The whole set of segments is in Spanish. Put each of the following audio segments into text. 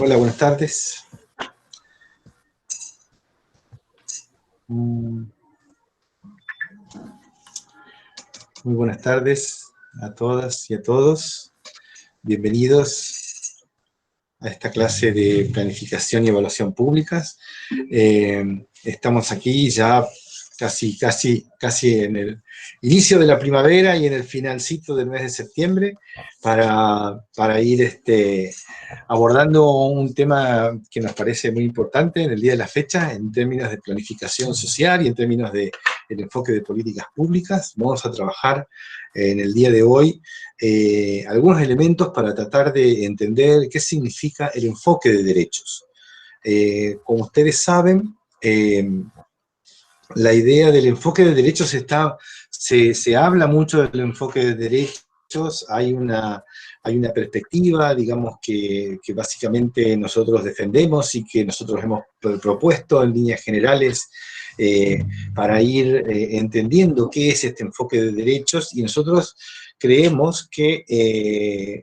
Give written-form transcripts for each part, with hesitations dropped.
Hola, buenas tardes. Muy buenas tardes a todas y a todos. Bienvenidos a esta clase de planificación y evaluación públicas. Estamos aquí ya casi en el inicio de la primavera y en el finalcito del mes de septiembre para ir abordando un tema que nos parece muy importante en el día de la fecha en términos de planificación social y en términos del enfoque de políticas públicas. Vamos a trabajar en el día de hoy algunos elementos para tratar de entender qué significa el enfoque de derechos. Como ustedes saben, la idea del enfoque de derechos se habla mucho del enfoque de derechos, hay una perspectiva, digamos, que básicamente nosotros defendemos y que nosotros hemos propuesto en líneas generales para ir entendiendo qué es este enfoque de derechos, y nosotros creemos que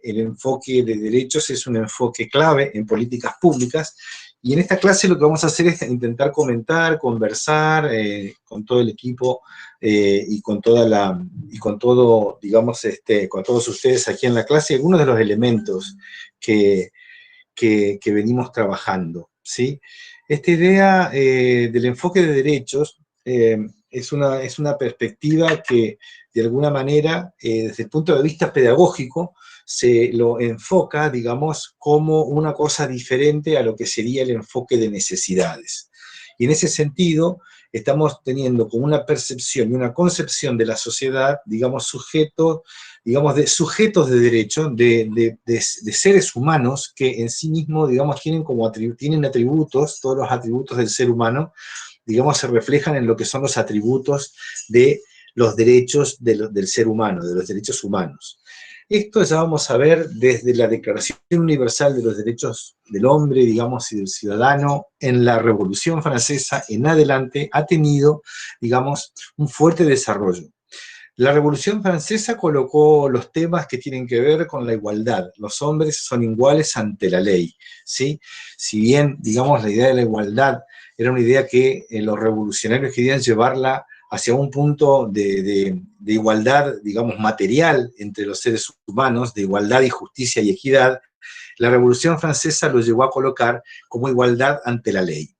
el enfoque de derechos es un enfoque clave en políticas públicas. Y en esta clase lo que vamos a hacer es intentar comentar, conversar con todo el equipo y con todo, digamos, con todos ustedes aquí en la clase, algunos de los elementos que venimos trabajando, ¿sí? Esta idea del enfoque de derechos es una perspectiva que, de alguna manera, desde el punto de vista pedagógico, se lo enfoca, digamos, como una cosa diferente a lo que sería el enfoque de necesidades. Y en ese sentido, estamos teniendo como una percepción y una concepción de la sociedad, digamos, de sujetos de derecho, de seres humanos que en sí mismos, digamos, tienen atributos, todos los atributos del ser humano, digamos, se reflejan en lo que son los atributos de los derechos del ser humano, de los derechos humanos. Esto ya vamos a ver desde la Declaración Universal de los Derechos del Hombre, digamos, y del Ciudadano, en la Revolución Francesa en adelante, ha tenido, digamos, un fuerte desarrollo. La Revolución Francesa colocó los temas que tienen que ver con la igualdad. Los hombres son iguales ante la ley, ¿sí? Si bien, digamos, la idea de la igualdad era una idea que los revolucionarios querían llevarla hacia un punto de igualdad, digamos, material entre los seres humanos, de igualdad y justicia y equidad, la Revolución Francesa lo llevó a colocar como igualdad ante la ley.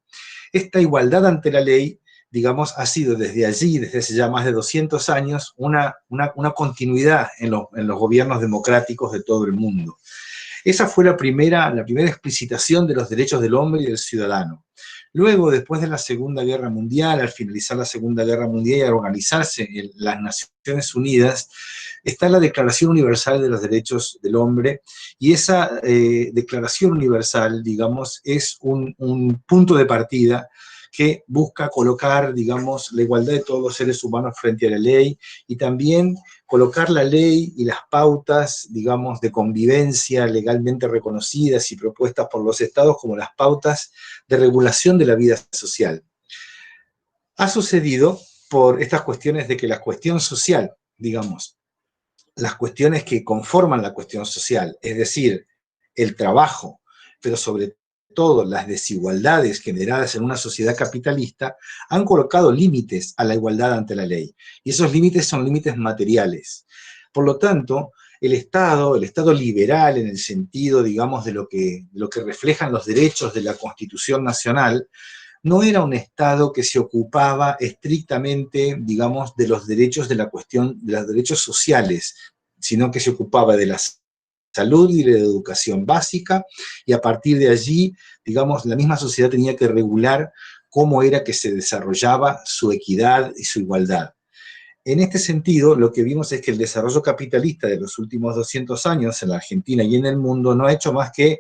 Esta igualdad ante la ley, digamos, ha sido desde allí, desde hace ya más de 200 años, una continuidad en los gobiernos democráticos de todo el mundo. Esa fue la primera explicitación de los derechos del hombre y del ciudadano. Luego, después de la Segunda Guerra Mundial, al finalizar la Segunda Guerra Mundial y al organizarse en las Naciones Unidas, está la Declaración Universal de los Derechos del Hombre, y esa Declaración Universal, digamos, es un punto de partida que busca colocar, digamos, la igualdad de todos los seres humanos frente a la ley, y también colocar la ley y las pautas, digamos, de convivencia legalmente reconocidas y propuestas por los estados como las pautas de regulación de la vida social. Ha sucedido por estas cuestiones de que la cuestión social, digamos, las cuestiones que conforman la cuestión social, es decir, el trabajo, pero sobre todo las desigualdades generadas en una sociedad capitalista, han colocado límites a la igualdad ante la ley. Y esos límites son límites materiales. Por lo tanto, el Estado liberal en el sentido, digamos, de lo que reflejan los derechos de la Constitución Nacional, no era un Estado que se ocupaba estrictamente, digamos, de los derechos de la cuestión, de los derechos sociales, sino que se ocupaba de la salud y de la educación básica, y a partir de allí, digamos, la misma sociedad tenía que regular cómo era que se desarrollaba su equidad y su igualdad. En este sentido, lo que vimos es que el desarrollo capitalista de los últimos 200 años en la Argentina y en el mundo no ha hecho más que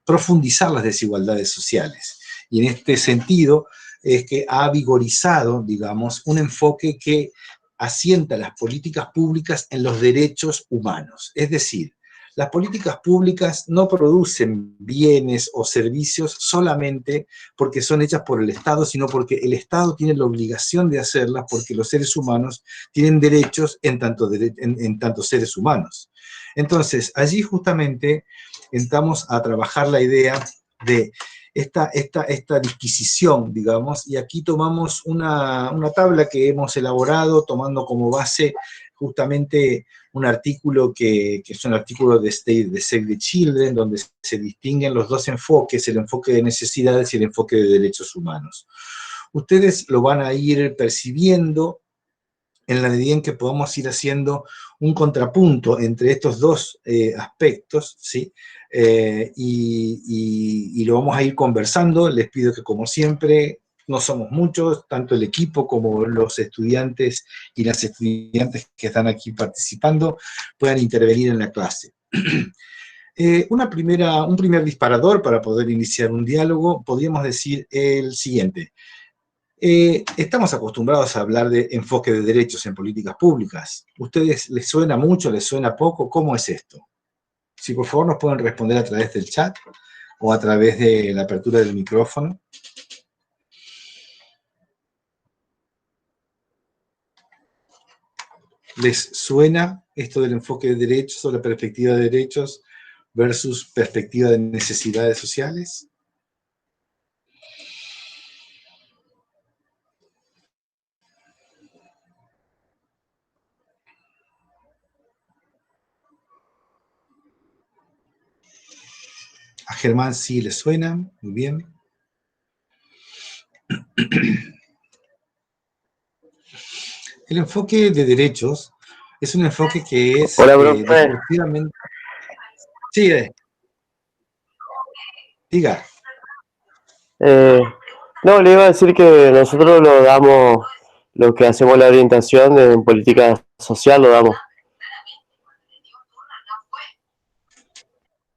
profundizar las desigualdades sociales. Y en este sentido es que ha vigorizado, digamos, un enfoque que asienta las políticas públicas en los derechos humanos. Es decir, Las políticas públicas no producen bienes o servicios solamente porque son hechas por el Estado, sino porque el Estado tiene la obligación de hacerlas, porque los seres humanos tienen derechos en tanto seres humanos. Entonces, allí justamente entramos a trabajar la idea de esta disquisición, digamos, y aquí tomamos una tabla que hemos elaborado tomando como base justamente un artículo que es un artículo de Save the Children, donde se distinguen los dos enfoques, el enfoque de necesidades y el enfoque de derechos humanos. Ustedes lo van a ir percibiendo en la medida en que podamos ir haciendo un contrapunto entre estos dos aspectos, ¿sí? Y lo vamos a ir conversando. Les pido que, como siempre, no somos muchos, tanto el equipo como los estudiantes y las estudiantes que están aquí participando puedan intervenir en la clase. Un primer disparador para poder iniciar un diálogo, podríamos decir el siguiente. Estamos acostumbrados a hablar de enfoque de derechos en políticas públicas. ¿Ustedes les suena mucho, les suena poco? ¿Cómo es esto? Si por favor nos pueden responder a través del chat o a través de la apertura del micrófono. ¿Les suena esto del enfoque de derechos o la perspectiva de derechos versus perspectiva de necesidades sociales? A Germán sí le suena, muy bien. El enfoque de derechos es un enfoque que es Hola, profe. definitivamente... Sí, diga. No, le iba a decir que nosotros lo damos, lo que hacemos la orientación en política social, lo damos.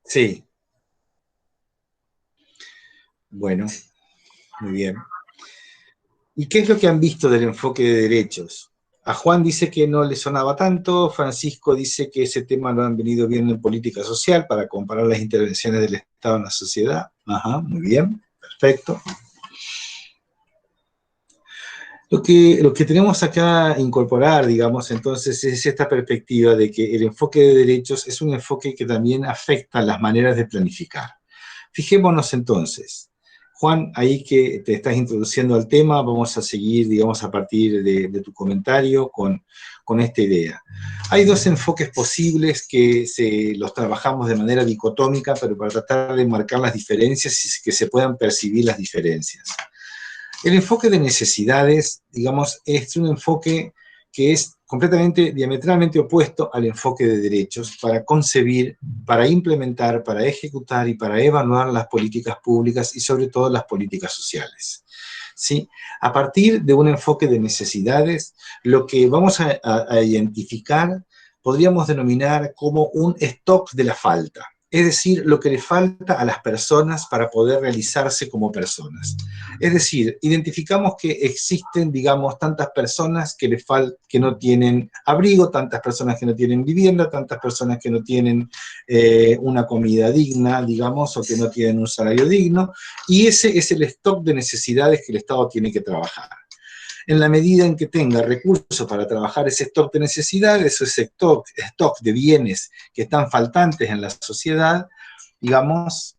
Sí. Bueno, muy bien. ¿Y qué es lo que han visto del enfoque de derechos? A Juan dice que no le sonaba tanto, Francisco dice que ese tema lo han venido viendo en política social para comparar las intervenciones del Estado en la sociedad. Ajá, muy bien, perfecto. Lo que tenemos acá incorporar, digamos, entonces, es esta perspectiva de que el enfoque de derechos es un enfoque que también afecta las maneras de planificar. Fijémonos entonces. Juan, ahí que te estás introduciendo al tema, vamos a seguir, digamos, a partir de tu comentario con esta idea. Hay dos enfoques posibles que los trabajamos de manera dicotómica, pero para tratar de marcar las diferencias y que se puedan percibir las diferencias. El enfoque de necesidades, digamos, es un enfoque que es completamente, diametralmente opuesto al enfoque de derechos para concebir, para implementar, para ejecutar y para evaluar las políticas públicas y sobre todo las políticas sociales. ¿Sí? A partir de un enfoque de necesidades, lo que vamos a identificar podríamos denominar como un stock de la falta. Es decir, lo que le falta a las personas para poder realizarse como personas. Es decir, identificamos que existen, digamos, tantas personas que no tienen abrigo, tantas personas que no tienen vivienda, tantas personas que no tienen una comida digna, digamos, o que no tienen un salario digno, y ese es el stock de necesidades que el Estado tiene que trabajar. En la medida en que tenga recursos para trabajar ese stock de necesidades, ese stock de bienes que están faltantes en la sociedad, digamos,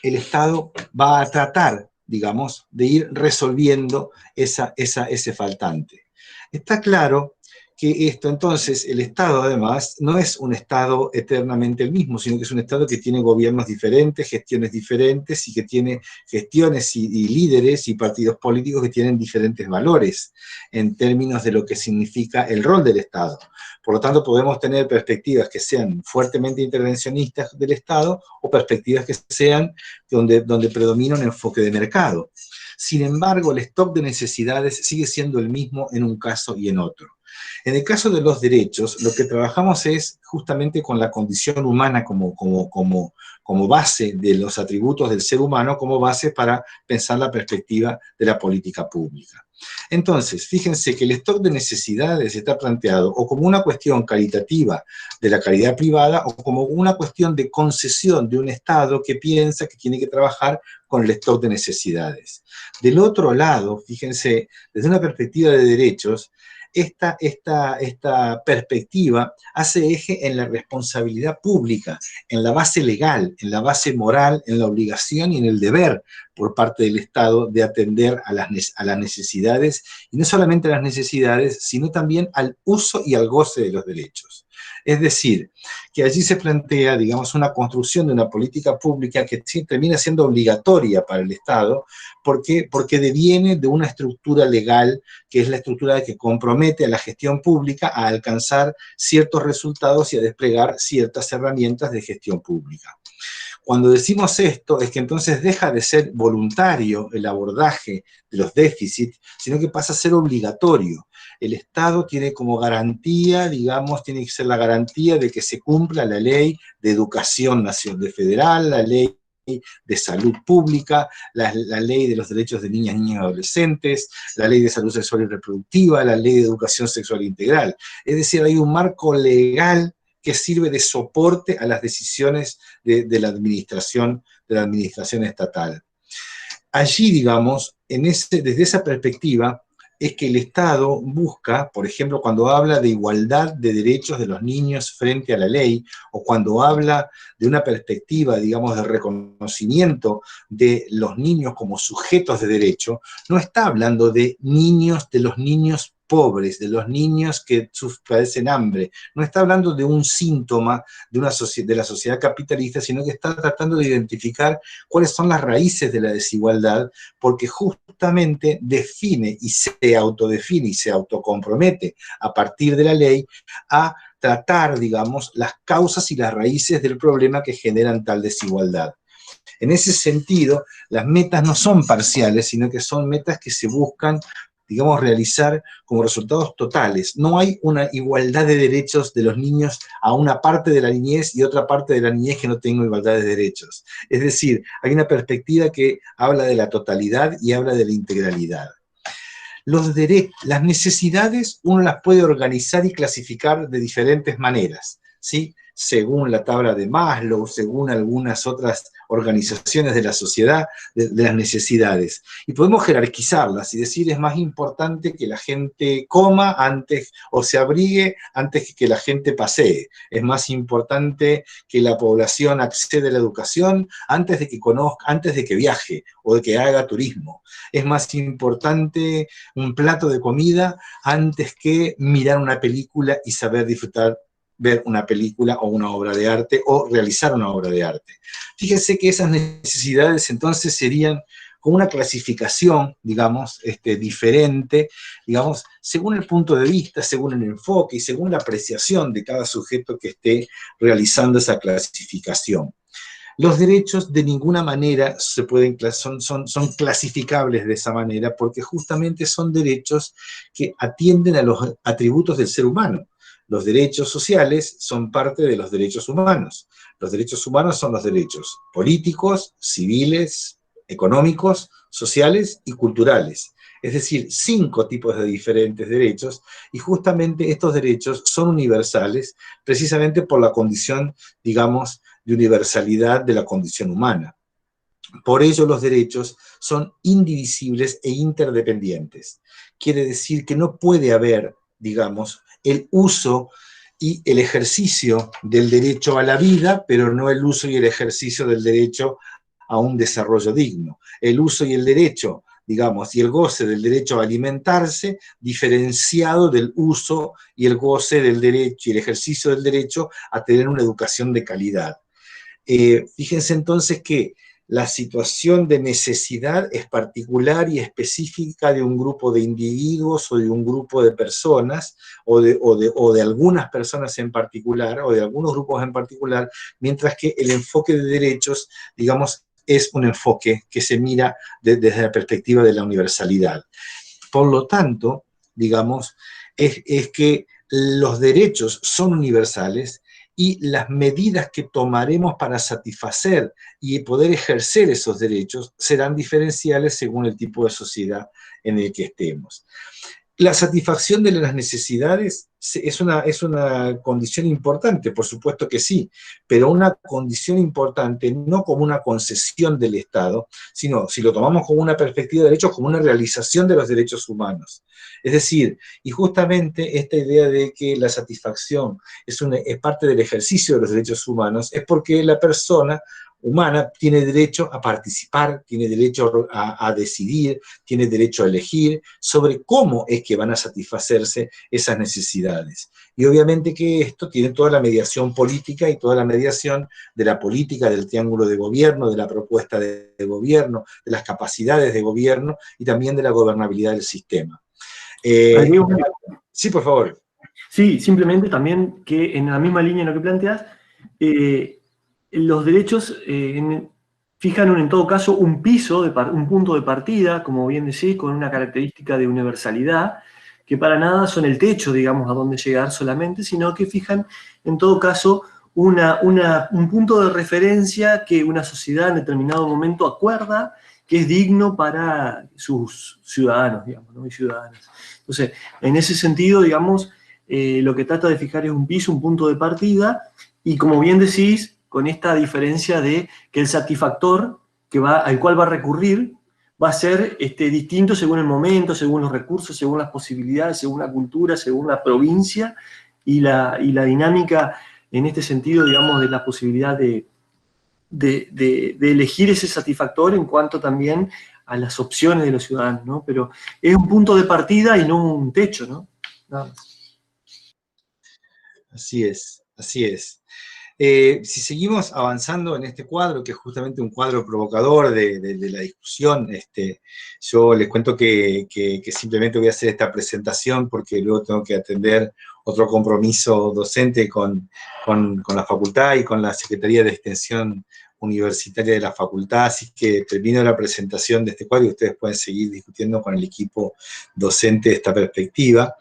el Estado va a tratar, digamos, de ir resolviendo ese faltante. Está claro que esto, entonces, el Estado, además, no es un Estado eternamente el mismo, sino que es un Estado que tiene gobiernos diferentes, gestiones diferentes, y que tiene gestiones y líderes y partidos políticos que tienen diferentes valores en términos de lo que significa el rol del Estado. Por lo tanto, podemos tener perspectivas que sean fuertemente intervencionistas del Estado o perspectivas que sean donde predomina un enfoque de mercado. Sin embargo, el stock de necesidades sigue siendo el mismo en un caso y en otro. En el caso de los derechos, lo que trabajamos es justamente con la condición humana como base de los atributos del ser humano, como base para pensar la perspectiva de la política pública. Entonces, fíjense que el stock de necesidades está planteado o como una cuestión caritativa de la caridad privada o como una cuestión de concesión de un Estado que piensa que tiene que trabajar con el stock de necesidades. Del otro lado, fíjense, desde una perspectiva de derechos, esta perspectiva hace eje en la responsabilidad pública, en la base legal, en la base moral, en la obligación y en el deber por parte del Estado de atender a las necesidades, y no solamente a las necesidades, sino también al uso y al goce de los derechos. Es decir, que allí se plantea, digamos, una construcción de una política pública que termina siendo obligatoria para el Estado, porque deviene de una estructura legal, que es la estructura que compromete a la gestión pública a alcanzar ciertos resultados y a desplegar ciertas herramientas de gestión pública. Cuando decimos esto, es que entonces deja de ser voluntario el abordaje de los déficits, sino que pasa a ser obligatorio. El Estado tiene como garantía, digamos, tiene que ser la garantía de que se cumpla la ley de educación nacional federal, la ley de salud pública, la ley de los derechos de niñas, niños y adolescentes, la ley de salud sexual y reproductiva, la ley de educación sexual integral. Es decir, hay un marco legal que sirve de soporte a las decisiones de la administración estatal. Allí, digamos, desde esa perspectiva, es que el Estado busca, por ejemplo, cuando habla de igualdad de derechos de los niños frente a la ley, o cuando habla de una perspectiva, digamos, de reconocimiento de los niños como sujetos de derecho, no está hablando de los niños pobres, de los niños que padecen hambre, no está hablando de un síntoma de la sociedad capitalista, sino que está tratando de identificar cuáles son las raíces de la desigualdad, porque justamente define y se autodefine y se autocompromete a partir de la ley a tratar, digamos, las causas y las raíces del problema que generan tal desigualdad. En ese sentido, las metas no son parciales, sino que son metas que se buscan, digamos, realizar como resultados totales. No hay una igualdad de derechos de los niños a una parte de la niñez y otra parte de la niñez que no tenga igualdad de derechos. Es decir, hay una perspectiva que habla de la totalidad y habla de la integralidad. Las necesidades uno las puede organizar y clasificar de diferentes maneras, ¿sí? Según la tabla de Maslow, según algunas otras organizaciones de la sociedad, de las necesidades. Y podemos jerarquizarlas y decir, es más importante que la gente coma antes, o se abrigue antes que la gente pasee. Es más importante que la población acceda a la educación antes de que conozca, antes de que viaje o de que haga turismo. Es más importante un plato de comida antes que mirar una película y saber disfrutar, ver una película o una obra de arte o realizar una obra de arte. Fíjense que esas necesidades entonces serían como una clasificación, digamos, diferente, digamos, según el punto de vista, según el enfoque y según la apreciación de cada sujeto que esté realizando esa clasificación. Los derechos de ninguna manera son clasificables de esa manera porque justamente son derechos que atienden a los atributos del ser humano. Los derechos sociales son parte de los derechos humanos. Los derechos humanos son los derechos políticos, civiles, económicos, sociales y culturales. Es decir, 5 tipos de diferentes derechos, y justamente estos derechos son universales precisamente por la condición, digamos, de universalidad de la condición humana. Por ello los derechos son indivisibles e interdependientes. Quiere decir que no puede haber, digamos, el uso y el ejercicio del derecho a la vida, pero no el uso y el ejercicio del derecho a un desarrollo digno. El uso y el derecho, digamos, y el goce del derecho a alimentarse, diferenciado del uso y el goce del derecho y el ejercicio del derecho a tener una educación de calidad. Fíjense entonces que la situación de necesidad es particular y específica de un grupo de individuos o de un grupo de personas o de algunas personas en particular o de algunos grupos en particular, mientras que el enfoque de derechos, digamos, es un enfoque que se mira desde la perspectiva de la universalidad. Por lo tanto, digamos, es que los derechos son universales y las medidas que tomaremos para satisfacer y poder ejercer esos derechos serán diferenciales según el tipo de sociedad en el que estemos. La satisfacción de las necesidades es una condición importante, por supuesto que sí, pero una condición importante no como una concesión del Estado, sino, si lo tomamos como una perspectiva de derechos, como una realización de los derechos humanos. Es decir, y justamente esta idea de que la satisfacción es parte del ejercicio de los derechos humanos es porque la persona humana tiene derecho a participar, tiene derecho a decidir, tiene derecho a elegir sobre cómo es que van a satisfacerse esas necesidades. Y obviamente que esto tiene toda la mediación política y toda la mediación de la política, del triángulo de gobierno, de la propuesta de gobierno, de las capacidades de gobierno y también de la gobernabilidad del sistema. Sí, por favor. Sí, simplemente también que en la misma línea en lo que planteas, los derechos fijan en todo caso un piso, un punto de partida, como bien decís, con una característica de universalidad, que para nada son el techo, digamos, a donde llegar solamente, sino que fijan en todo caso un punto de referencia que una sociedad en determinado momento acuerda que es digno para sus ciudadanos, digamos, ¿no? Y ciudadanas. Entonces, en ese sentido, digamos, lo que trata de fijar es un piso, un punto de partida, y como bien decís, con esta diferencia de que el satisfactor al cual va a recurrir va a ser distinto según el momento, según los recursos, según las posibilidades, según la cultura, según la provincia, y la dinámica en este sentido, digamos, de la posibilidad de elegir ese satisfactor en cuanto también a las opciones de los ciudadanos, ¿no? Pero es un punto de partida y no un techo, ¿no? Nada más. Así es, así es. Si seguimos avanzando en este cuadro, que es justamente un cuadro provocador de la discusión, yo les cuento que simplemente voy a hacer esta presentación porque luego tengo que atender otro compromiso docente con la facultad y con la Secretaría de Extensión Universitaria de la facultad, así que termino la presentación de este cuadro y ustedes pueden seguir discutiendo con el equipo docente esta perspectiva.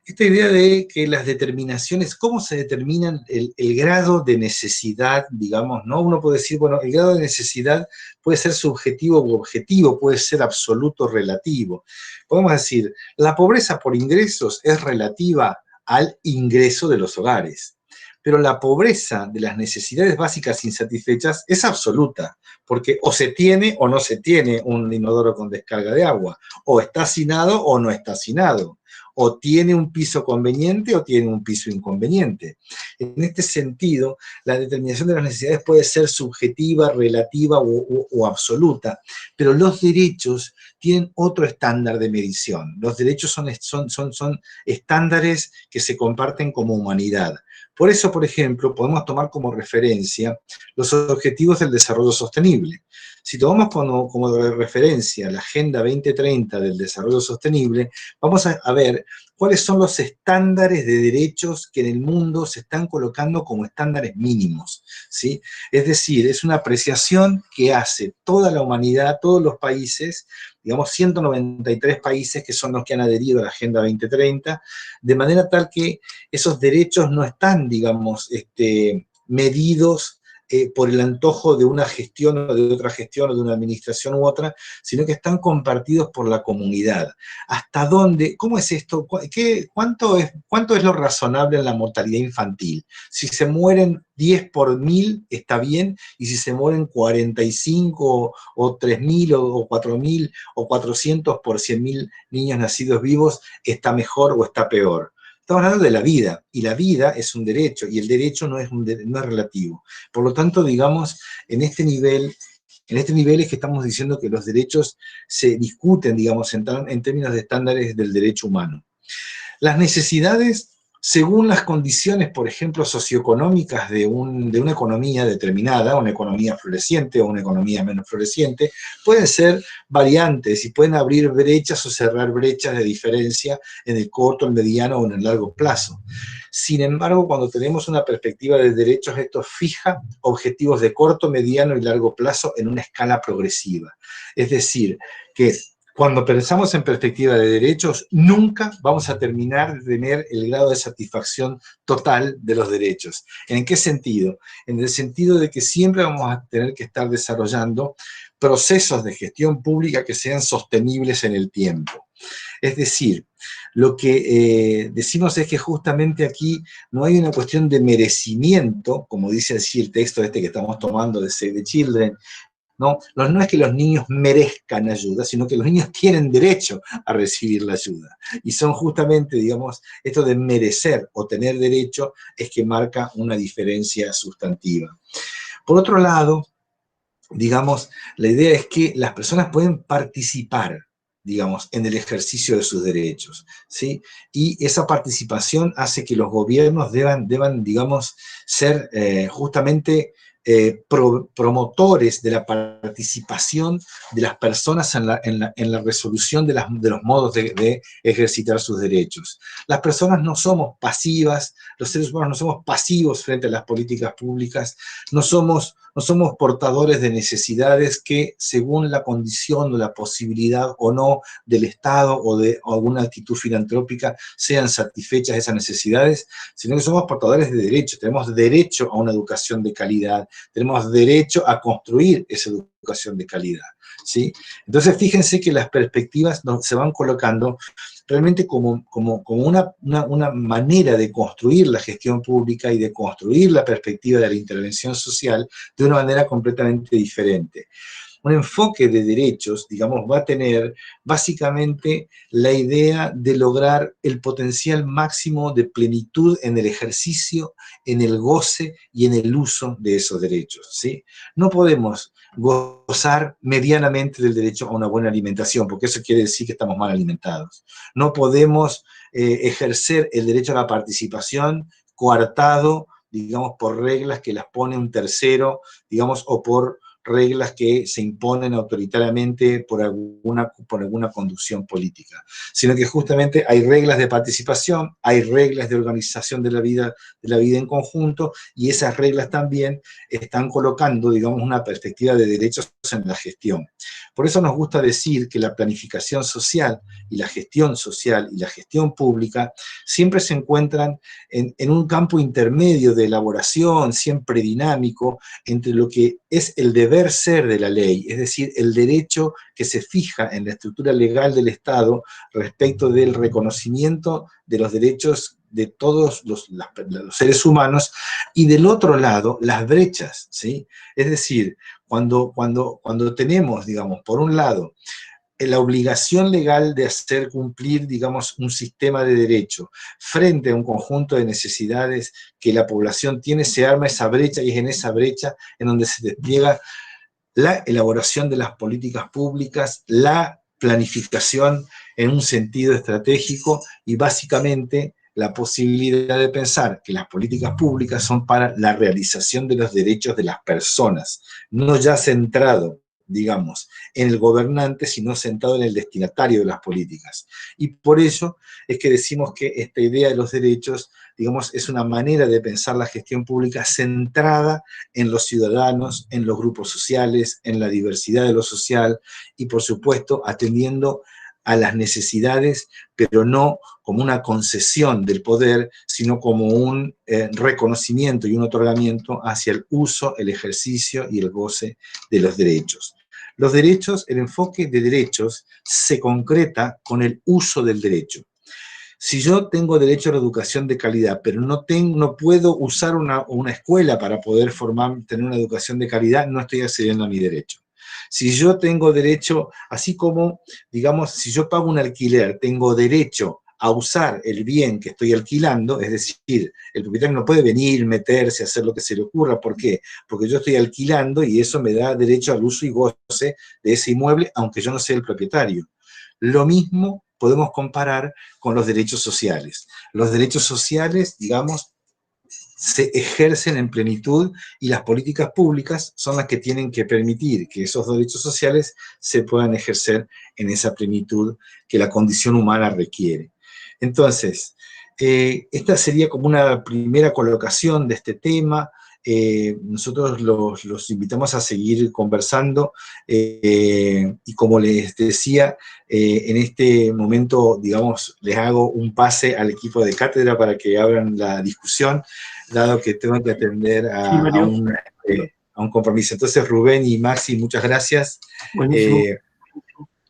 Esta idea de que las determinaciones, cómo se determinan el grado de necesidad, digamos, ¿no? Uno puede decir, bueno, el grado de necesidad puede ser subjetivo u objetivo, puede ser absoluto o relativo. Podemos decir, la pobreza por ingresos es relativa al ingreso de los hogares, pero la pobreza de las necesidades básicas insatisfechas es absoluta, porque o se tiene o no se tiene un inodoro con descarga de agua, o está hacinado o no está hacinado, o tiene un piso conveniente o tiene un piso inconveniente. En este sentido, la determinación de las necesidades puede ser subjetiva, relativa o absoluta, pero los derechos tienen otro estándar de medición. Los derechos son estándares que se comparten como humanidad. Por eso, por ejemplo, podemos tomar como referencia los objetivos del desarrollo sostenible. Si tomamos como referencia la Agenda 2030 del desarrollo sostenible, vamos a ver cuáles son los estándares de derechos que en el mundo se están colocando como estándares mínimos, ¿sí? Es decir, es una apreciación que hace toda la humanidad, todos los países, digamos 193 países que son los que han adherido a la Agenda 2030, de manera tal que esos derechos no están, digamos, medidos por el antojo de una gestión o de otra gestión o de una administración u otra, sino que están compartidos por la comunidad. ¿Hasta dónde? ¿Cómo es esto? ¿Cuánto es lo razonable en la mortalidad infantil? Si se mueren 10 por 1000 está bien, y si se mueren 45 o 3000 o 4000 o 400 por 100.000 niños nacidos vivos, ¿está mejor o está peor? Estamos hablando de la vida, y la vida es un derecho, y el derecho no es relativo. Por lo tanto, digamos, en este nivel es que estamos diciendo que los derechos se discuten, digamos, en términos de estándares del derecho humano. Las necesidades, según las condiciones, por ejemplo, socioeconómicas de una economía determinada, una economía floreciente o una economía menos floreciente, pueden ser variantes y pueden abrir brechas o cerrar brechas de diferencia en el corto, el mediano o en el largo plazo. Sin embargo, cuando tenemos una perspectiva de derechos, esto fija objetivos de corto, mediano y largo plazo en una escala progresiva. Es decir, que Cuando pensamos en perspectiva de derechos, nunca vamos a terminar de tener el grado de satisfacción total de los derechos. ¿En qué sentido? En el sentido de que siempre vamos a tener que estar desarrollando procesos de gestión pública que sean sostenibles en el tiempo. Es decir, lo que decimos es que justamente aquí no hay una cuestión de merecimiento, como dice así el texto este que estamos tomando de Save the Children. No es que los niños merezcan ayuda, sino que los niños tienen derecho a recibir la ayuda. Y son justamente, digamos, esto de merecer o tener derecho es que marca una diferencia sustantiva. Por otro lado, digamos, la idea es que las personas pueden participar, digamos, en el ejercicio de sus derechos, ¿sí? Y esa participación hace que los gobiernos deban digamos, ser justamente promotores de la participación de las personas en la resolución de los modos de ejercitar sus derechos. Las personas no somos pasivas, los seres humanos no somos pasivos frente a las políticas públicas, no somos portadores de necesidades que, según la condición o la posibilidad o no del Estado o de alguna actitud filantrópica, sean satisfechas esas necesidades, sino que somos portadores de derechos. Tenemos derecho a una educación de calidad, tenemos derecho a construir esa educación de calidad, ¿sí? Entonces, fíjense que las perspectivas se van colocando realmente como una manera de construir la gestión pública y de construir la perspectiva de la intervención social de una manera completamente diferente. Un enfoque de derechos, digamos, va a tener básicamente la idea de lograr el potencial máximo de plenitud en el ejercicio, en el goce y en el uso de esos derechos, ¿sí? No podemos gozar medianamente del derecho a una buena alimentación, porque eso quiere decir que estamos mal alimentados. No podemos ejercer el derecho a la participación coartado, digamos, por reglas que las pone un tercero, digamos, o por reglas que se imponen autoritariamente por alguna conducción política, sino que justamente hay reglas de participación, hay reglas de organización de la vida en conjunto, y esas reglas también están colocando, digamos, una perspectiva de derechos en la gestión. Por eso nos gusta decir que la planificación social y la gestión social y la gestión pública siempre se encuentran en un campo intermedio de elaboración, siempre dinámico, entre lo que es el deber ser de la ley, es decir, el derecho que se fija en la estructura legal del Estado respecto del reconocimiento de los derechos de todos los seres humanos, y del otro lado, las brechas, ¿sí? Es decir, cuando tenemos, digamos, por un lado, la obligación legal de hacer cumplir, digamos, un sistema de derecho frente a un conjunto de necesidades que la población tiene, se arma esa brecha, y es en esa brecha en donde se despliega la elaboración de las políticas públicas, la planificación en un sentido estratégico, y básicamente la posibilidad de pensar que las políticas públicas son para la realización de los derechos de las personas, no ya centrado, digamos, en el gobernante, sino centrado en el destinatario de las políticas. Y por eso es que decimos que esta idea de los derechos, digamos, es una manera de pensar la gestión pública centrada en los ciudadanos, en los grupos sociales, en la diversidad de lo social, y por supuesto atendiendo a las necesidades, pero no como una concesión del poder, sino como un reconocimiento y un otorgamiento hacia el uso, el ejercicio y el goce de los derechos. Los derechos, el enfoque de derechos se concreta con el uso del derecho. Si yo tengo derecho a la educación de calidad, pero no puedo usar una escuela para poder tener una educación de calidad, no estoy accediendo a mi derecho. Si yo tengo derecho, así como, digamos, si yo pago un alquiler, tengo derecho a usar el bien que estoy alquilando, es decir, el propietario no puede venir, meterse, hacer lo que se le ocurra. ¿Por qué? Porque yo estoy alquilando y eso me da derecho al uso y goce de ese inmueble, aunque yo no sea el propietario. Lo mismo podemos comparar con los derechos sociales. Los derechos sociales, digamos, se ejercen en plenitud, y las políticas públicas son las que tienen que permitir que esos derechos sociales se puedan ejercer en esa plenitud que la condición humana requiere. Entonces, esta sería como una primera colocación de este tema. nosotros los invitamos a seguir conversando, y como les decía, en este momento, digamos, les hago un pase al equipo de cátedra para que abran la discusión, dado que tengo que atender Sí, Mario. a un compromiso. Entonces, Rubén y Maxi, muchas gracias. Buenísimo.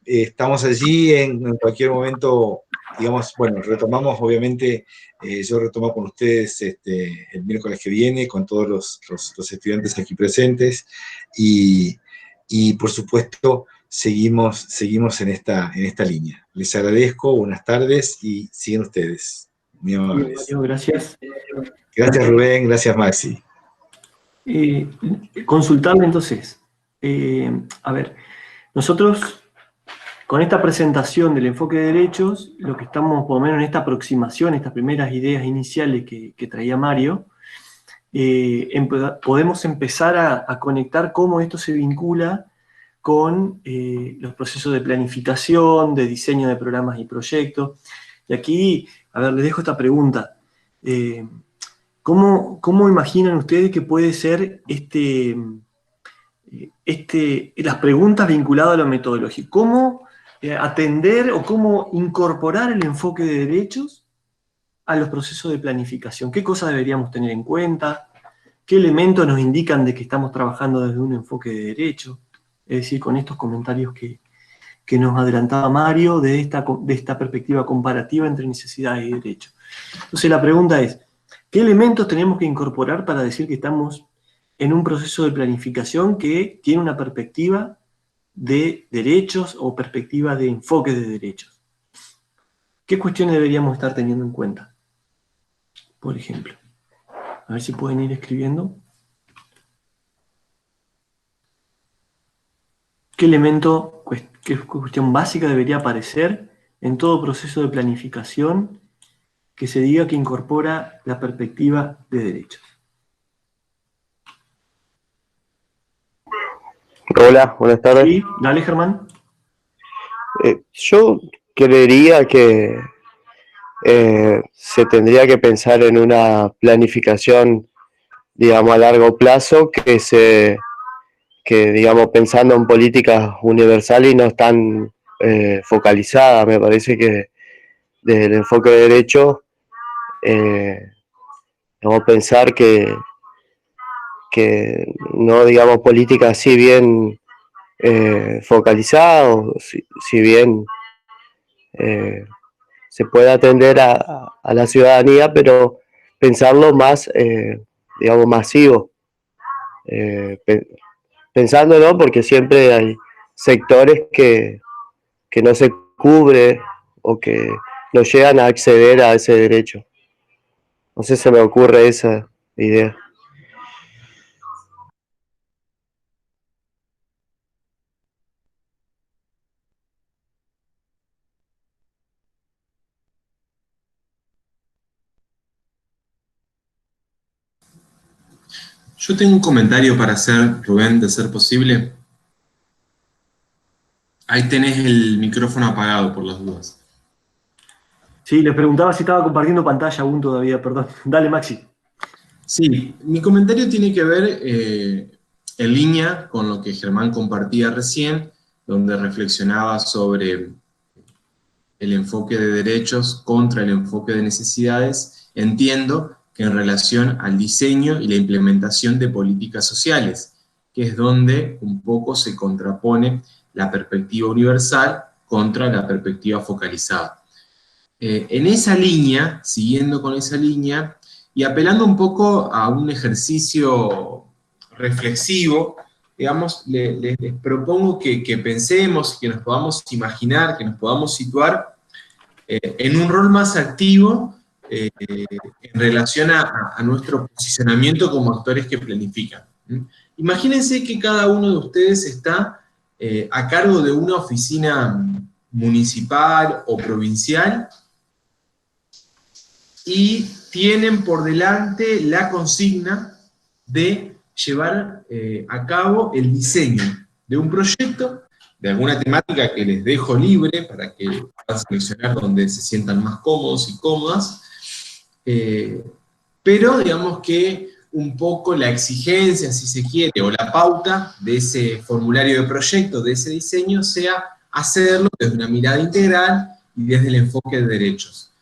Estamos allí en cualquier momento, digamos, bueno, retomamos, obviamente, yo retomo con ustedes el miércoles que viene, con todos los estudiantes aquí presentes, y por supuesto, seguimos en esta línea. Les agradezco, buenas tardes, y siguen ustedes, muy amables. Mario, gracias. Gracias, Rubén, gracias, Maxi. Consultarle entonces, a ver, nosotros con esta presentación del enfoque de derechos, lo que estamos, por lo menos en esta aproximación, estas primeras ideas iniciales que traía Mario, podemos empezar a conectar cómo esto se vincula con los procesos de planificación, de diseño de programas y proyectos. Y aquí, a ver, les dejo esta pregunta. ¿Cómo imaginan ustedes que puede ser las preguntas vinculadas a lo metodológico? ¿Cómo atender o cómo incorporar el enfoque de derechos a los procesos de planificación? ¿Qué cosas deberíamos tener en cuenta? ¿Qué elementos nos indican de que estamos trabajando desde un enfoque de derecho? Es decir, con estos comentarios que nos adelantaba Mario de esta perspectiva comparativa entre necesidades y derechos. Entonces la pregunta es, ¿qué elementos tenemos que incorporar para decir que estamos en un proceso de planificación que tiene una perspectiva de derechos o perspectiva de enfoque de derechos? ¿Qué cuestiones deberíamos estar teniendo en cuenta? Por ejemplo, a ver si pueden ir escribiendo. ¿Qué elemento, qué cuestión básica debería aparecer en todo proceso de planificación que se diga que incorpora la perspectiva de derechos? Hola, buenas tardes. Sí, dale, Germán. Yo creería que se tendría que pensar en una planificación, digamos, a largo plazo, que digamos, pensando en políticas universales y no tan focalizadas. Me parece que desde el enfoque de derecho, vamos a pensar que no, digamos, políticas así bien focalizadas, si bien se puede atender a la ciudadanía, pero pensarlo más, digamos, masivo. Pensándolo, porque siempre hay sectores que no se cubre o que no llegan a acceder a ese derecho. No sé, se me ocurre esa idea. Yo tengo un comentario para hacer, Rubén, de ser posible. Ahí tenés el micrófono apagado por las dudas. Sí, les preguntaba si estaba compartiendo pantalla aún todavía, perdón. Dale, Maxi. Sí, mi comentario tiene que ver en línea con lo que Germán compartía recién, donde reflexionaba sobre el enfoque de derechos contra el enfoque de necesidades. Entiendo que en relación al diseño y la implementación de políticas sociales, que es donde un poco se contrapone la perspectiva universal contra la perspectiva focalizada. En esa línea, siguiendo con esa línea, y apelando un poco a un ejercicio reflexivo, digamos, les propongo que pensemos, que nos podamos imaginar, que nos podamos situar en un rol más activo en relación a nuestro posicionamiento como actores que planifican. Imagínense que cada uno de ustedes está a cargo de una oficina municipal o provincial y tienen por delante la consigna de llevar a cabo el diseño de un proyecto, de alguna temática que les dejo libre para que puedan seleccionar donde se sientan más cómodos y cómodas, pero digamos que un poco la exigencia, si se quiere, o la pauta de ese formulario de proyecto, de ese diseño, sea hacerlo desde una mirada integral y desde el enfoque de derechos.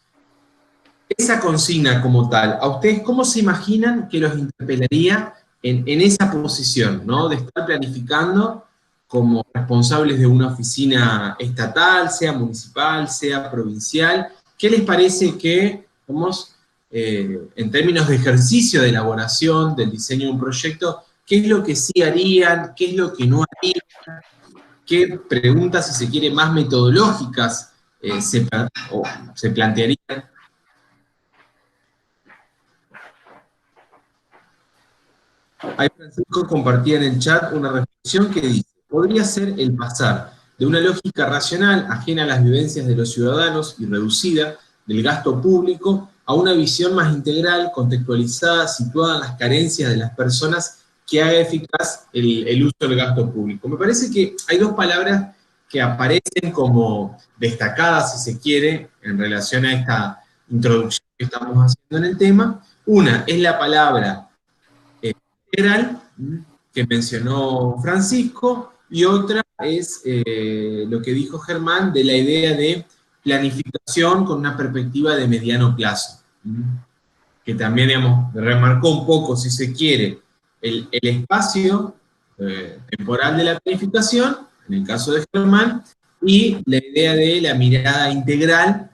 Esa consigna como tal, ¿a ustedes cómo se imaginan que los interpelaría en esa posición, ¿no? De estar planificando como responsables de una oficina estatal, sea municipal, sea provincial? ¿Qué les parece que, en términos de ejercicio de elaboración, del diseño de un proyecto, qué es lo que sí harían, qué es lo que no harían, qué preguntas, si se quiere, más metodológicas se plantearían? Ahí Francisco compartía en el chat una reflexión que dice: podría ser el pasar de una lógica racional ajena a las vivencias de los ciudadanos y reducida del gasto público a una visión más integral, contextualizada, situada en las carencias de las personas, que haga eficaz el uso del gasto público. Me parece que hay dos palabras que aparecen como destacadas, si se quiere, en relación a esta introducción que estamos haciendo en el tema. Una es la palabra integral, que mencionó Francisco, y otra es lo que dijo Germán, de la idea de planificación con una perspectiva de mediano plazo, que también, digamos, remarcó un poco, si se quiere, el espacio temporal de la planificación, en el caso de Germán, y la idea de la mirada integral,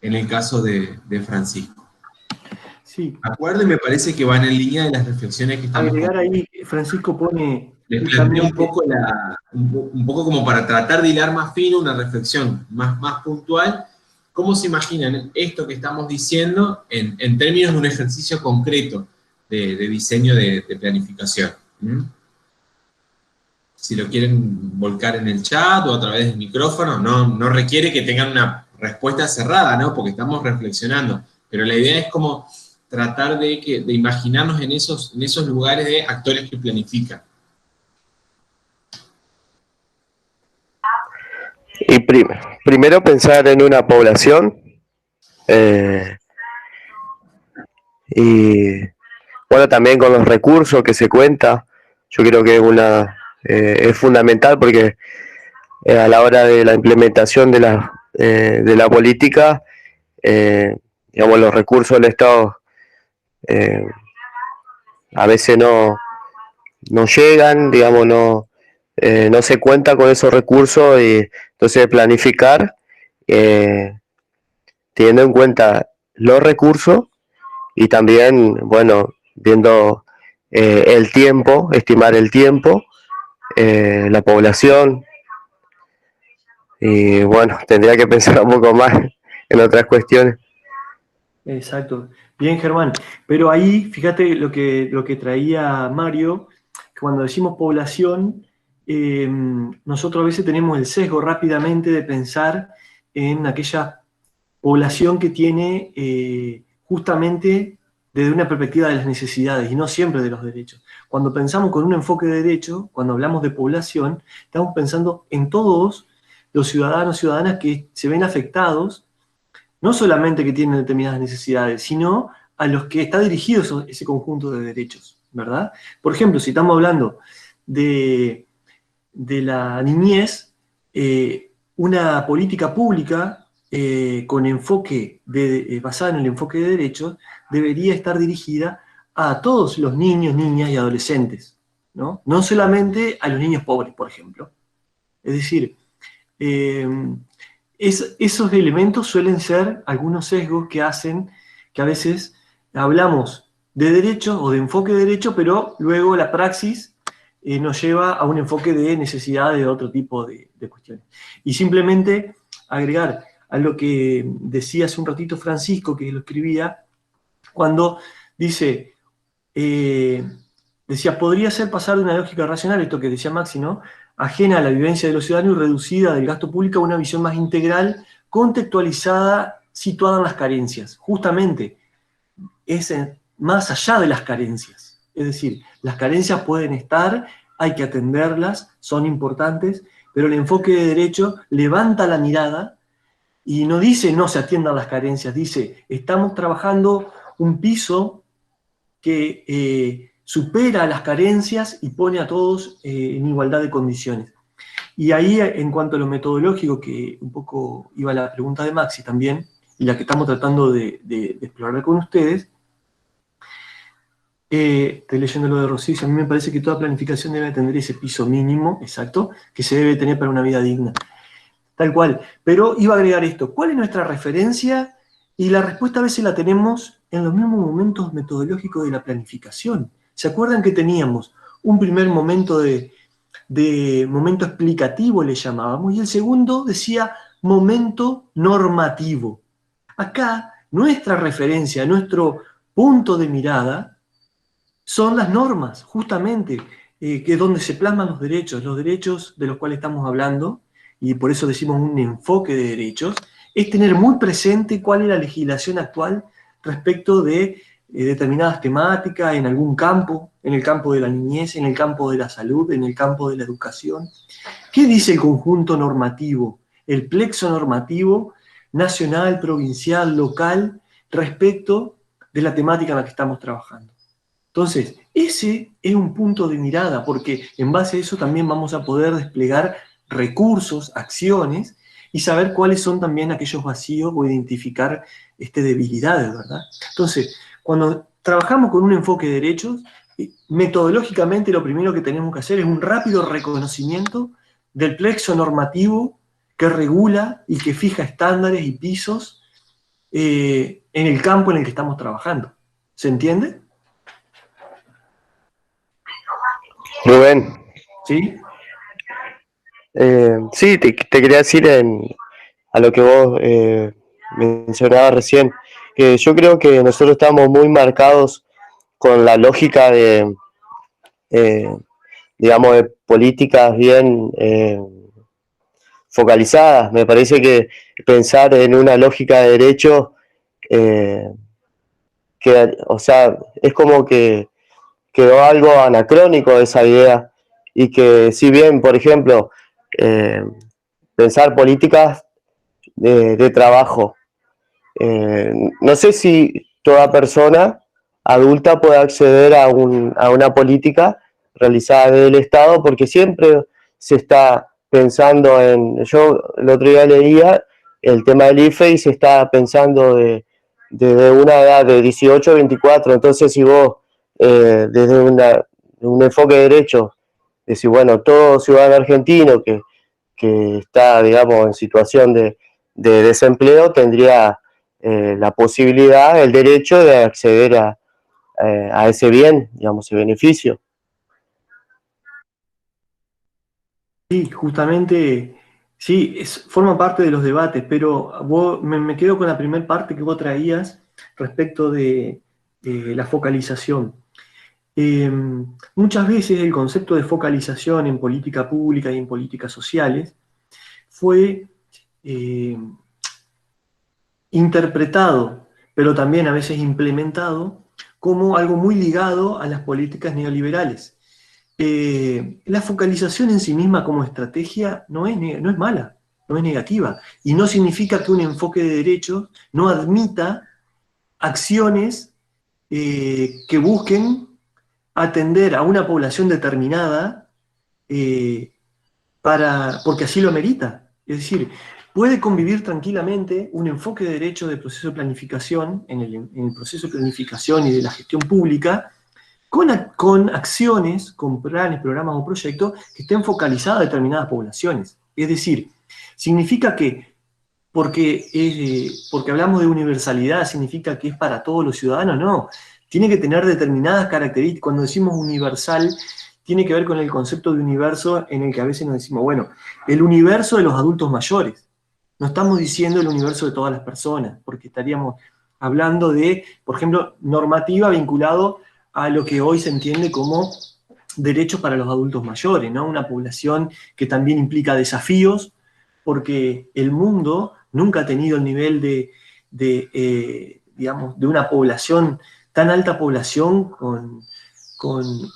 en el caso de Francisco. Sí. Acuerdo, y me parece que van en línea de las reflexiones que estamos Agregar ahí, Francisco pone... Les planteo un poco como para tratar de hilar más fino, una reflexión más puntual. ¿Cómo se imaginan esto que estamos diciendo en términos de un ejercicio concreto de diseño de planificación? Si lo quieren volcar en el chat o a través del micrófono, no requiere que tengan una respuesta cerrada, ¿no? Porque estamos reflexionando. Pero la idea es como tratar de imaginarnos en esos lugares de actores que planifican. Y primero pensar en una población, y bueno, también con los recursos que se cuenta. Yo creo que es fundamental, porque a la hora de la implementación de la política, digamos, los recursos del Estado a veces no llegan, digamos, no se cuenta con esos recursos, y entonces planificar teniendo en cuenta los recursos y también, bueno, viendo el tiempo, estimar el tiempo, la población, y bueno, tendría que pensar un poco más en otras cuestiones. Exacto. Bien, Germán. Pero ahí, fíjate lo que traía Mario, que cuando decimos población, nosotros a veces tenemos el sesgo rápidamente de pensar en aquella población que tiene justamente desde una perspectiva de las necesidades y no siempre de los derechos. Cuando pensamos con un enfoque de derecho, cuando hablamos de población, estamos pensando en todos los ciudadanos y ciudadanas que se ven afectados, no solamente que tienen determinadas necesidades, sino a los que está dirigido ese conjunto de derechos, ¿verdad? Por ejemplo, si estamos hablando de la niñez, una política pública con enfoque basada en el enfoque de derechos debería estar dirigida a todos los niños, niñas y adolescentes, ¿no? No solamente a los niños pobres, por ejemplo. Es decir, esos elementos suelen ser algunos sesgos que hacen que a veces hablamos de derecho o de enfoque de derecho, pero luego la praxis nos lleva a un enfoque de necesidad de otro tipo de cuestiones. Y simplemente agregar a lo que decía hace un ratito Francisco, que lo escribía, cuando dice, decía, podría ser pasar de una lógica racional, esto que decía Maxi, ¿no?, ajena a la vivencia de los ciudadanos y reducida del gasto público a una visión más integral, contextualizada, situada en las carencias. Justamente, es más allá de las carencias. Es decir, las carencias pueden estar, hay que atenderlas, son importantes, pero el enfoque de derecho levanta la mirada y no dice no se atiendan las carencias, dice estamos trabajando un piso que supera las carencias y pone a todos en igualdad de condiciones. Y ahí, en cuanto a lo metodológico, que un poco iba a la pregunta de Maxi también, y la que estamos tratando de explorar con ustedes, estoy leyendo lo de Rossi, a mí me parece que toda planificación debe tener ese piso mínimo, exacto, que se debe tener para una vida digna. Tal cual. Pero iba a agregar esto, ¿cuál es nuestra referencia? Y la respuesta a veces la tenemos en los mismos momentos metodológicos de la planificación. ¿Se acuerdan que teníamos un primer momento de momento explicativo, le llamábamos, y el segundo decía momento normativo? Acá, nuestra referencia, nuestro punto de mirada, son las normas, justamente, que es donde se plasman los derechos de los cuales estamos hablando, y por eso decimos un enfoque de derechos, es tener muy presente cuál es la legislación actual respecto de determinadas temáticas en algún campo, en el campo de la niñez, en el campo de la salud, en el campo de la educación. ¿Qué dice el conjunto normativo, el plexo normativo nacional, provincial, local, respecto de la temática en la que estamos trabajando? Entonces, ese es un punto de mirada, porque en base a eso también vamos a poder desplegar recursos, acciones, y saber cuáles son también aquellos vacíos o identificar debilidades, ¿verdad? Entonces, cuando trabajamos con un enfoque de derechos, metodológicamente lo primero que tenemos que hacer es un rápido reconocimiento del plexo normativo que regula y que fija estándares y pisos en el campo en el que estamos trabajando. ¿Se entiende? Rubén. ¿Sí? Sí, te quería decir a lo que vos mencionabas recién, que yo creo que nosotros estamos muy marcados con la lógica de, digamos, de políticas bien focalizadas. Me parece que pensar en una lógica de derecho, o sea, es como que quedó algo anacrónico esa idea, y que si bien, por ejemplo, pensar políticas de trabajo, no sé si toda persona adulta puede acceder a una política realizada desde el Estado, porque siempre se está pensando yo el otro día leía el tema del IFE y se está pensando desde una edad de 18 a 24, entonces si vos desde un enfoque de derechos, decís, bueno, todo ciudadano argentino que está, digamos, en situación de desempleo tendría la posibilidad, el derecho de acceder a ese bien, digamos, ese beneficio. Sí, justamente, sí, forma parte de los debates, pero me quedo con la primera parte que vos traías respecto de la focalización. Muchas veces el concepto de focalización en política pública y en políticas sociales fue interpretado, pero también a veces implementado, como algo muy ligado a las políticas neoliberales. La focalización en sí misma como estrategia no es mala, no es negativa, y no significa que un enfoque de derechos no admita acciones que busquen atender a una población determinada porque así lo amerita. Es decir, puede convivir tranquilamente un enfoque de derecho del proceso de planificación, en el proceso de planificación y de la gestión pública, con acciones, con planes, programas o proyectos que estén focalizados a determinadas poblaciones. Es decir, significa que porque hablamos de universalidad, significa que es para todos los ciudadanos, no. Tiene que tener determinadas características. Cuando decimos universal, tiene que ver con el concepto de universo en el que a veces nos decimos, bueno, el universo de los adultos mayores. No estamos diciendo el universo de todas las personas, porque estaríamos hablando de, por ejemplo, normativa vinculado a lo que hoy se entiende como derechos para los adultos mayores, ¿no? Una población que también implica desafíos, porque el mundo nunca ha tenido el nivel digamos, de una población, tan alta población con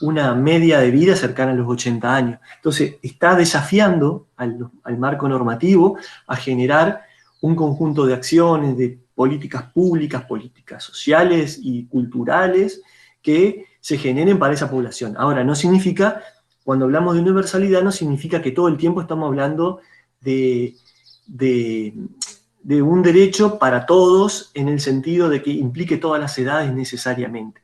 una media de vida cercana a los 80 años. Entonces, está desafiando al marco normativo a generar un conjunto de acciones, de políticas públicas, políticas sociales y culturales, que se generen para esa población. Ahora, no significa, cuando hablamos de universalidad, no significa que todo el tiempo estamos hablando de un derecho para todos, en el sentido de que implique todas las edades necesariamente.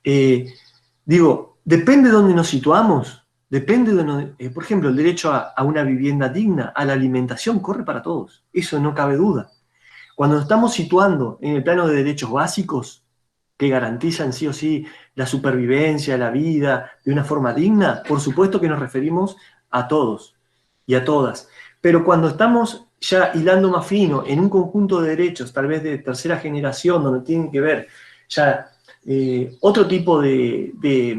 Depende de dónde nos situamos, depende de por ejemplo, el derecho a una vivienda digna, a la alimentación, corre para todos, eso no cabe duda. Cuando nos estamos situando en el plano de derechos básicos, que garantizan sí o sí la supervivencia, la vida, de una forma digna, por supuesto que nos referimos a todos y a todas. Pero cuando estamos ya hilando más fino en un conjunto de derechos, tal vez de tercera generación, donde tienen que ver ya otro tipo de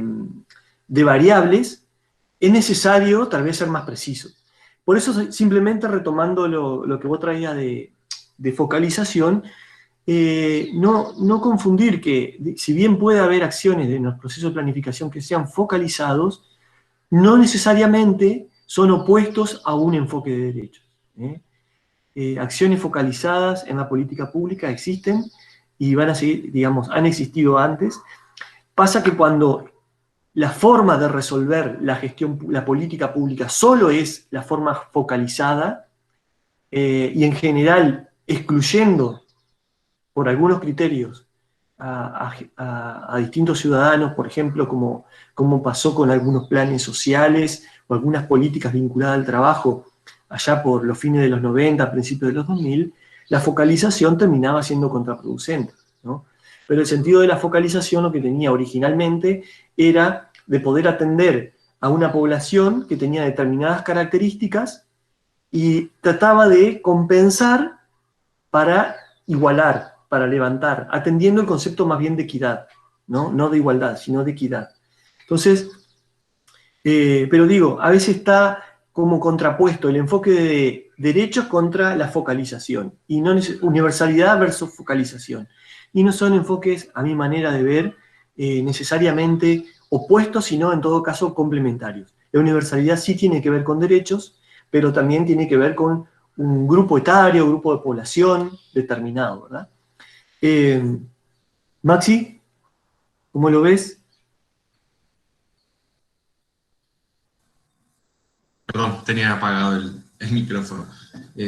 variables, es necesario tal vez ser más preciso. Por eso, simplemente retomando lo que vos traías de focalización, no confundir que, si bien puede haber acciones en los procesos de planificación que sean focalizados, no necesariamente son opuestos a un enfoque de derechos. Acciones focalizadas en la política pública existen y van a seguir, digamos, han existido antes. Pasa que cuando la forma de resolver la política pública solo es la forma focalizada, y en general excluyendo por algunos criterios a distintos ciudadanos, por ejemplo, como pasó con algunos planes sociales o algunas políticas vinculadas al trabajo allá por los fines de los 90, principios de los 2000, la focalización terminaba siendo contraproducente, ¿no? Pero el sentido de la focalización, lo que tenía originalmente, era de poder atender a una población que tenía determinadas características y trataba de compensar para igualar, para levantar, atendiendo el concepto más bien de equidad, no de igualdad, sino de equidad. Entonces, pero digo, a veces está como contrapuesto el enfoque de derechos contra la focalización, y no universalidad versus focalización. Y no son enfoques, a mi manera de ver, necesariamente opuestos, sino en todo caso complementarios. La universalidad sí tiene que ver con derechos, pero también tiene que ver con un grupo etario, grupo de población determinado, ¿verdad? Maxi, ¿cómo lo ves? Perdón, tenía apagado el micrófono.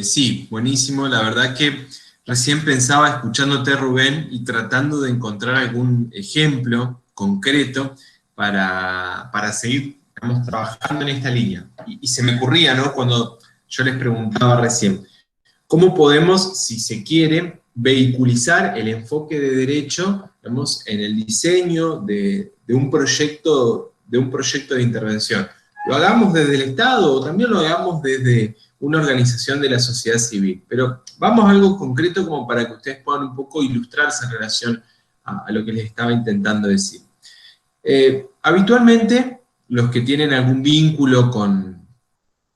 Sí, buenísimo. La verdad que recién pensaba, escuchándote, Rubén, y tratando de encontrar algún ejemplo concreto para seguir, digamos, trabajando en esta línea. Y se me ocurría, ¿no?, cuando yo les preguntaba recién, ¿cómo podemos, si se quiere, vehiculizar el enfoque de derecho, digamos, en el diseño de un proyecto de intervención? Lo hagamos desde el Estado o también lo hagamos desde una organización de la sociedad civil. Pero vamos a algo concreto como para que ustedes puedan un poco ilustrarse en relación a lo que les estaba intentando decir. Habitualmente, los que tienen algún vínculo con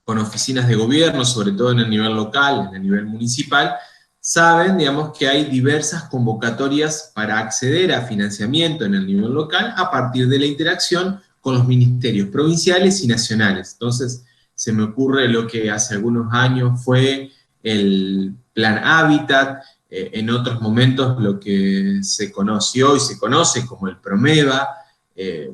oficinas de gobierno, sobre todo en el nivel local, en el nivel municipal, saben, digamos, que hay diversas convocatorias para acceder a financiamiento en el nivel local a partir de la interacción con los ministerios provinciales y nacionales. Entonces, se me ocurre lo que hace algunos años fue el Plan Hábitat, en otros momentos lo que se conoció y se conoce como el PROMEVA.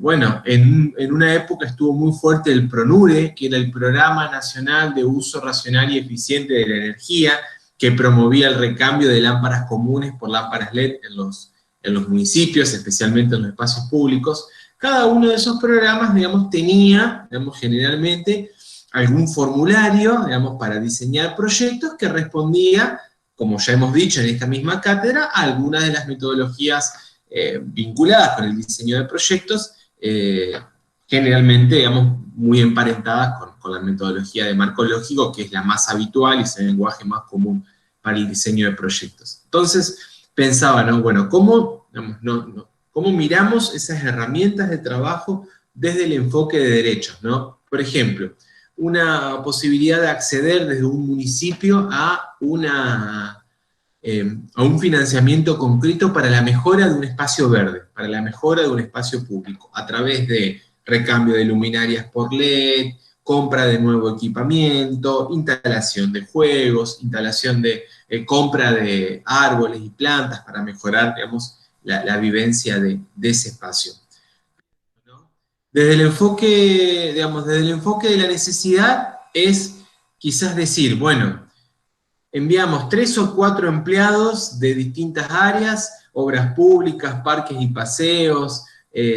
Bueno, en una época estuvo muy fuerte el PRONURE, que era el Programa Nacional de Uso Racional y Eficiente de la Energía, que promovía el recambio de lámparas comunes por lámparas LED en los municipios, especialmente en los espacios públicos. Cada uno de esos programas, digamos, tenía, digamos, generalmente algún formulario, digamos, para diseñar proyectos que respondía, como ya hemos dicho en esta misma cátedra, a algunas de las metodologías vinculadas con el diseño de proyectos, generalmente, digamos, muy emparentadas con la metodología de marco lógico, que es la más habitual y es el lenguaje más común para el diseño de proyectos. Entonces, pensaba, ¿no? Bueno, ¿cómo miramos esas herramientas de trabajo desde el enfoque de derechos, ¿no? Por ejemplo, una posibilidad de acceder desde un municipio a un financiamiento concreto para la mejora de un espacio verde, para la mejora de un espacio público, a través de recambio de luminarias por LED, compra de nuevo equipamiento, instalación de juegos, instalación de compra de árboles y plantas para mejorar, digamos, la vivencia de ese espacio. Desde el enfoque, digamos, desde el enfoque de la necesidad es quizás decir, bueno, enviamos 3 o 4 empleados de distintas áreas, obras públicas, parques y paseos,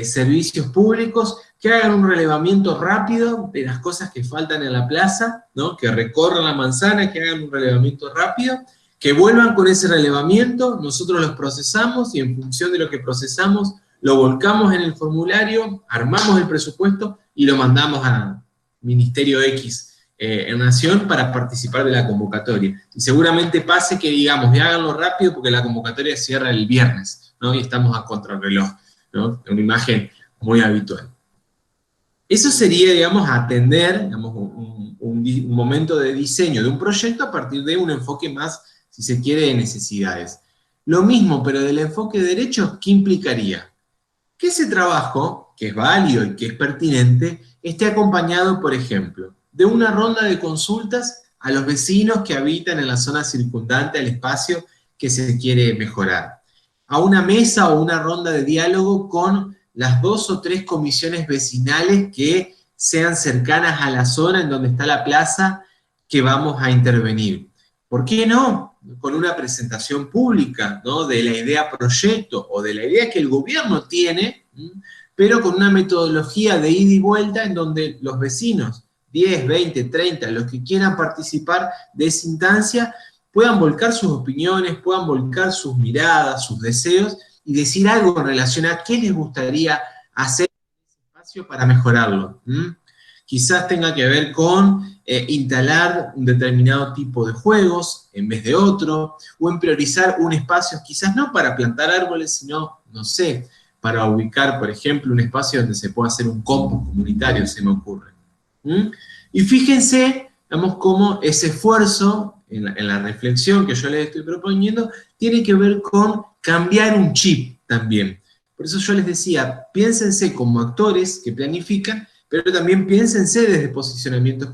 servicios públicos, que hagan un relevamiento rápido de las cosas que faltan en la plaza, ¿no? Que recorran la manzana, que hagan un relevamiento rápido, que vuelvan con ese relevamiento, nosotros los procesamos y en función de lo que procesamos, lo volcamos en el formulario, armamos el presupuesto y lo mandamos a Ministerio X en Nación para participar de la convocatoria. Y seguramente pase que digamos, y háganlo rápido porque la convocatoria cierra el viernes, ¿no? Y estamos a contrarreloj, ¿no? Una imagen muy habitual. Eso sería, digamos, atender, digamos, un momento de diseño de un proyecto a partir de un enfoque más, si se quiere, de necesidades. Lo mismo, pero del enfoque de derechos, ¿qué implicaría? Que ese trabajo, que es válido y que es pertinente, esté acompañado, por ejemplo, de una ronda de consultas a los vecinos que habitan en la zona circundante al espacio que se quiere mejorar, a una mesa o una ronda de diálogo con las 2 o 3 comisiones vecinales que sean cercanas a la zona en donde está la plaza que vamos a intervenir. ¿Por qué no? Con una presentación pública, ¿no? De la idea proyecto o de la idea que el gobierno tiene, pero con una metodología de ida y vuelta en donde los vecinos, 10, 20, 30, los que quieran participar de esa instancia, puedan volcar sus opiniones, puedan volcar sus miradas, sus deseos, y decir algo en relación a qué les gustaría hacer en ese espacio para mejorarlo. Quizás tenga que ver con instalar un determinado tipo de juegos en vez de otro, o en priorizar un espacio, quizás no para plantar árboles, sino, no sé, para ubicar, por ejemplo, un espacio donde se pueda hacer un compost comunitario, se me ocurre. Y fíjense, digamos, cómo ese esfuerzo en la reflexión que yo les estoy proponiendo tiene que ver con cambiar un chip también. Por eso yo les decía, piénsense como actores que planifican, pero también piénsense desde posicionamientos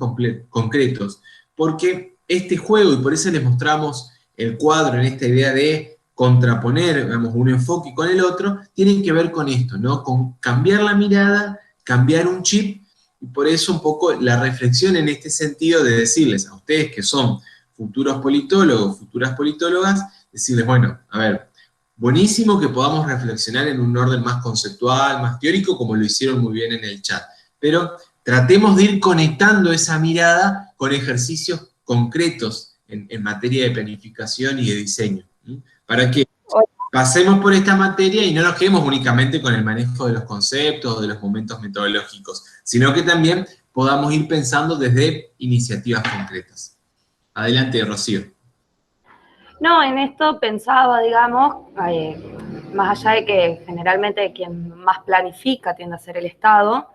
concretos, porque este juego, y por eso les mostramos el cuadro en esta idea de contraponer, digamos, un enfoque con el otro, tiene que ver con esto, ¿no? Con cambiar la mirada, cambiar un chip, y por eso un poco la reflexión en este sentido de decirles a ustedes que son futuros politólogos, futuras politólogas, decirles, bueno, a ver, buenísimo que podamos reflexionar en un orden más conceptual, más teórico, como lo hicieron muy bien en el chat, pero tratemos de ir conectando esa mirada con ejercicios concretos en materia de planificación y de diseño, ¿sí? Para que pasemos por esta materia y no nos quedemos únicamente con el manejo de los conceptos o de los momentos metodológicos, sino que también podamos ir pensando desde iniciativas concretas. Adelante, Rocío. No, en esto pensaba, digamos, más allá de que generalmente quien más planifica tiende a ser el Estado,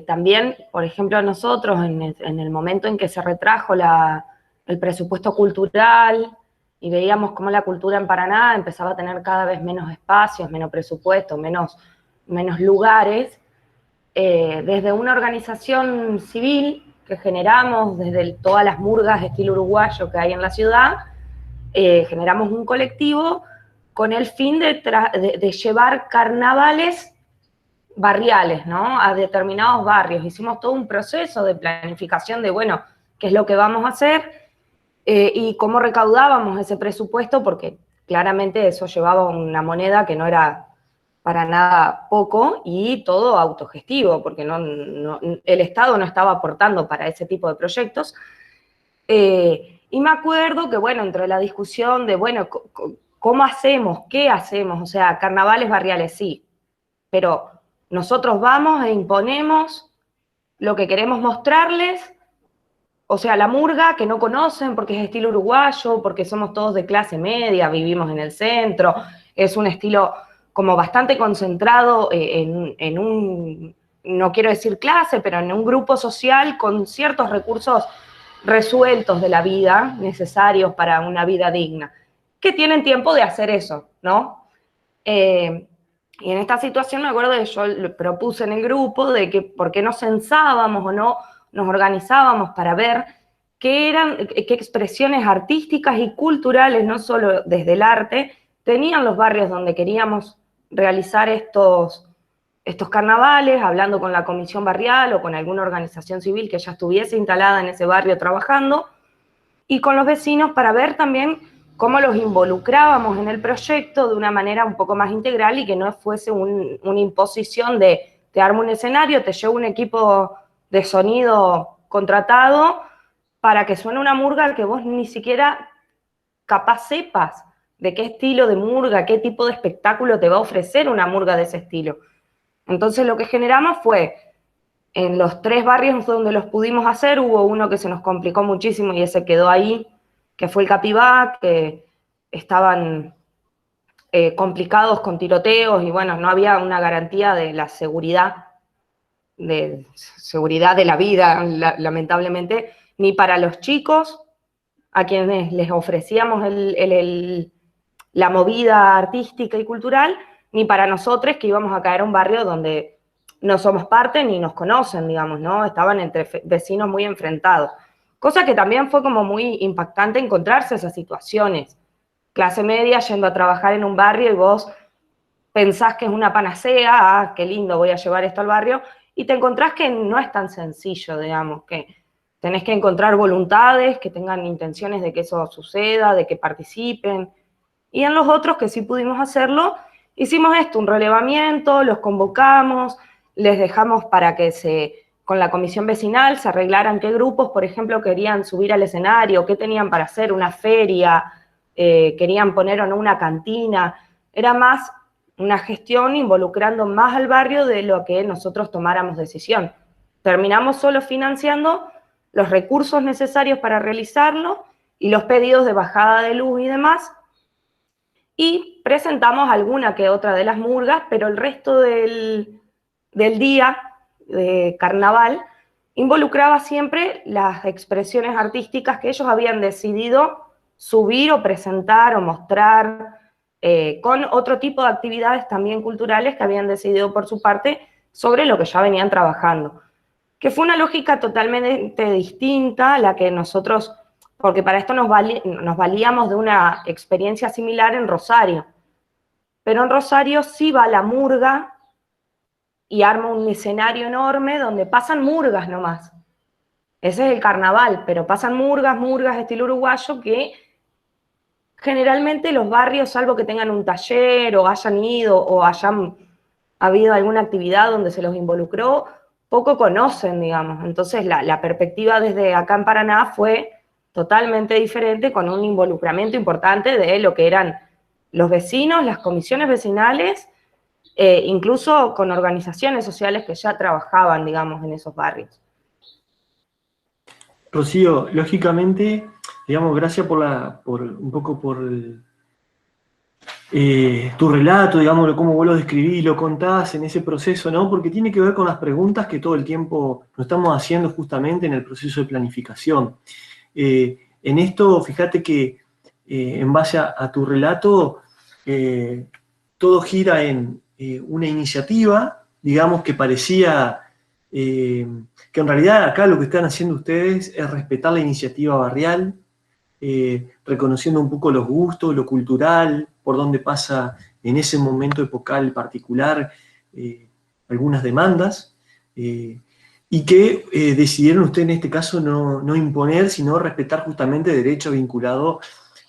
también, por ejemplo, nosotros en el momento en que se retrajo el presupuesto cultural y veíamos cómo la cultura en Paraná empezaba a tener cada vez menos espacios, menos presupuesto, menos lugares, desde una organización civil que generamos, desde todas las murgas de estilo uruguayo que hay en la ciudad, generamos un colectivo con el fin de llevar carnavales barriales, ¿no? A determinados barrios. Hicimos todo un proceso de planificación de, bueno, qué es lo que vamos a hacer y cómo recaudábamos ese presupuesto, porque claramente eso llevaba una moneda que no era para nada poco y todo autogestivo, porque el Estado no estaba aportando para ese tipo de proyectos. Y me acuerdo que, bueno, entre la discusión de, bueno, ¿cómo hacemos? ¿Qué hacemos? O sea, carnavales barriales, sí, pero nosotros vamos e imponemos lo que queremos mostrarles, o sea, la murga que no conocen porque es estilo uruguayo, porque somos todos de clase media, vivimos en el centro, es un estilo como bastante concentrado en un, no quiero decir clase, pero en un grupo social con ciertos recursos resueltos de la vida, necesarios para una vida digna, que tienen tiempo de hacer eso, ¿no? Y en esta situación me acuerdo que yo lo propuse en el grupo de que por qué no censábamos o no nos organizábamos para ver qué expresiones artísticas y culturales, no solo desde el arte, tenían los barrios donde queríamos realizar estos estos carnavales, hablando con la comisión barrial o con alguna organización civil que ya estuviese instalada en ese barrio trabajando, y con los vecinos para ver también cómo los involucrábamos en el proyecto de una manera un poco más integral y que no fuese una imposición de te armo un escenario, te llevo un equipo de sonido contratado para que suene una murga que vos ni siquiera capaz sepas de qué estilo de murga, qué tipo de espectáculo te va a ofrecer una murga de ese estilo. Entonces lo que generamos fue, en los 3 barrios donde los pudimos hacer, hubo uno que se nos complicó muchísimo y ese quedó ahí, que fue el Capibá, que estaban complicados con tiroteos y bueno, no había una garantía de la seguridad de la vida, lamentablemente, ni para los chicos, a quienes les ofrecíamos la movida artística y cultural, ni para nosotros que íbamos a caer a un barrio donde no somos parte ni nos conocen, digamos, ¿no? Estaban entre vecinos muy enfrentados. Cosa que también fue como muy impactante encontrarse esas situaciones. Clase media yendo a trabajar en un barrio y vos pensás que es una panacea, ah, qué lindo, voy a llevar esto al barrio, y te encontrás que no es tan sencillo, digamos, que tenés que encontrar voluntades que tengan intenciones de que eso suceda, de que participen. Y en los otros que sí pudimos hacerlo, hicimos esto, un relevamiento, los convocamos, les dejamos para que con la comisión vecinal se arreglaran qué grupos, por ejemplo, querían subir al escenario, qué tenían para hacer, una feria, querían poner o no una cantina. Era más una gestión involucrando más al barrio de lo que nosotros tomáramos decisión. Terminamos solo financiando los recursos necesarios para realizarlo y los pedidos de bajada de luz y demás, y presentamos alguna que otra de las murgas, pero el resto del día de carnaval involucraba siempre las expresiones artísticas que ellos habían decidido subir o presentar o mostrar, con otro tipo de actividades también culturales que habían decidido por su parte sobre lo que ya venían trabajando. Que fue una lógica totalmente distinta a la que nosotros, porque para esto nos valíamos de una experiencia similar en Rosario. Pero en Rosario sí va la murga y arma un escenario enorme donde pasan murgas nomás. Ese es el carnaval, pero pasan murgas estilo uruguayo que generalmente los barrios, salvo que tengan un taller o hayan ido o hayan habido alguna actividad donde se los involucró, poco conocen, digamos. Entonces la perspectiva desde acá en Paraná fue totalmente diferente, con un involucramiento importante de lo que eran los vecinos, las comisiones vecinales, incluso con organizaciones sociales que ya trabajaban, digamos, en esos barrios. Rocío, lógicamente, digamos, gracias un poco por tu relato, digamos, cómo vos lo describís, lo contás en ese proceso, ¿no? Porque tiene que ver con las preguntas que todo el tiempo nos estamos haciendo justamente en el proceso de planificación. En esto, fíjate que en base a tu relato, todo gira en una iniciativa, digamos, que parecía que en realidad acá lo que están haciendo ustedes es respetar la iniciativa barrial, reconociendo un poco los gustos, lo cultural, por dónde pasa en ese momento epocal particular algunas demandas, y que decidieron ustedes en este caso no imponer, sino respetar justamente derechos vinculados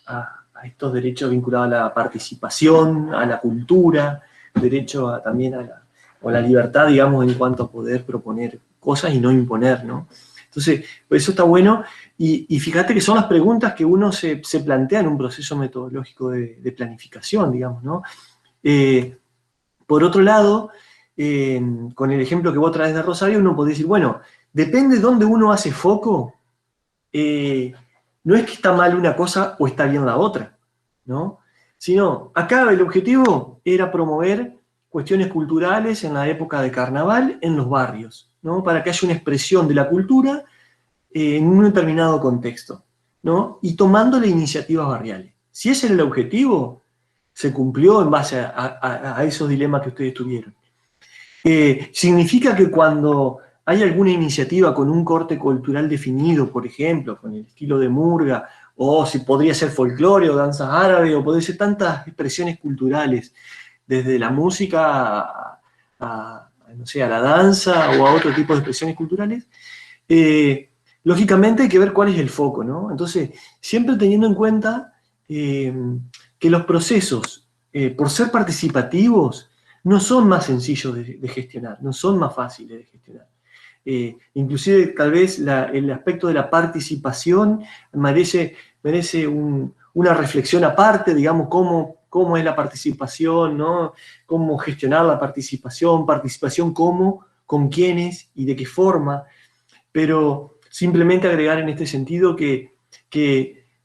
a estos derechos vinculados a la participación, a la cultura, derecho también a la libertad, digamos, en cuanto a poder proponer cosas y no imponer, ¿no? Entonces, pues eso está bueno, y fíjate que son las preguntas que uno se plantea en un proceso metodológico de planificación, digamos, ¿no? Por otro lado, con el ejemplo que vos traes de Rosario, uno puede decir, bueno, depende de dónde uno hace foco, no es que está mal una cosa o está bien la otra, ¿no? Sino, acá el objetivo era promover cuestiones culturales en la época de carnaval en los barrios, ¿no? Para que haya una expresión de la cultura en un determinado contexto, ¿no? Y tomando las iniciativas barriales. Si ese era el objetivo, se cumplió en base a esos dilemas que ustedes tuvieron. Significa que cuando hay alguna iniciativa con un corte cultural definido, por ejemplo, con el estilo de murga, o si podría ser folclore o danzas árabes, o podría ser tantas expresiones culturales, desde la música a no sé, a la danza o a otro tipo de expresiones culturales, lógicamente hay que ver cuál es el foco, ¿no? Entonces, siempre teniendo en cuenta que los procesos, por ser participativos, no son más sencillos de gestionar, no son más fáciles de gestionar. Inclusive, tal vez, el aspecto de la participación merece una reflexión aparte, digamos, cómo es la participación, ¿no? Cómo gestionar la participación cómo, con quiénes y de qué forma, pero simplemente agregar en este sentido que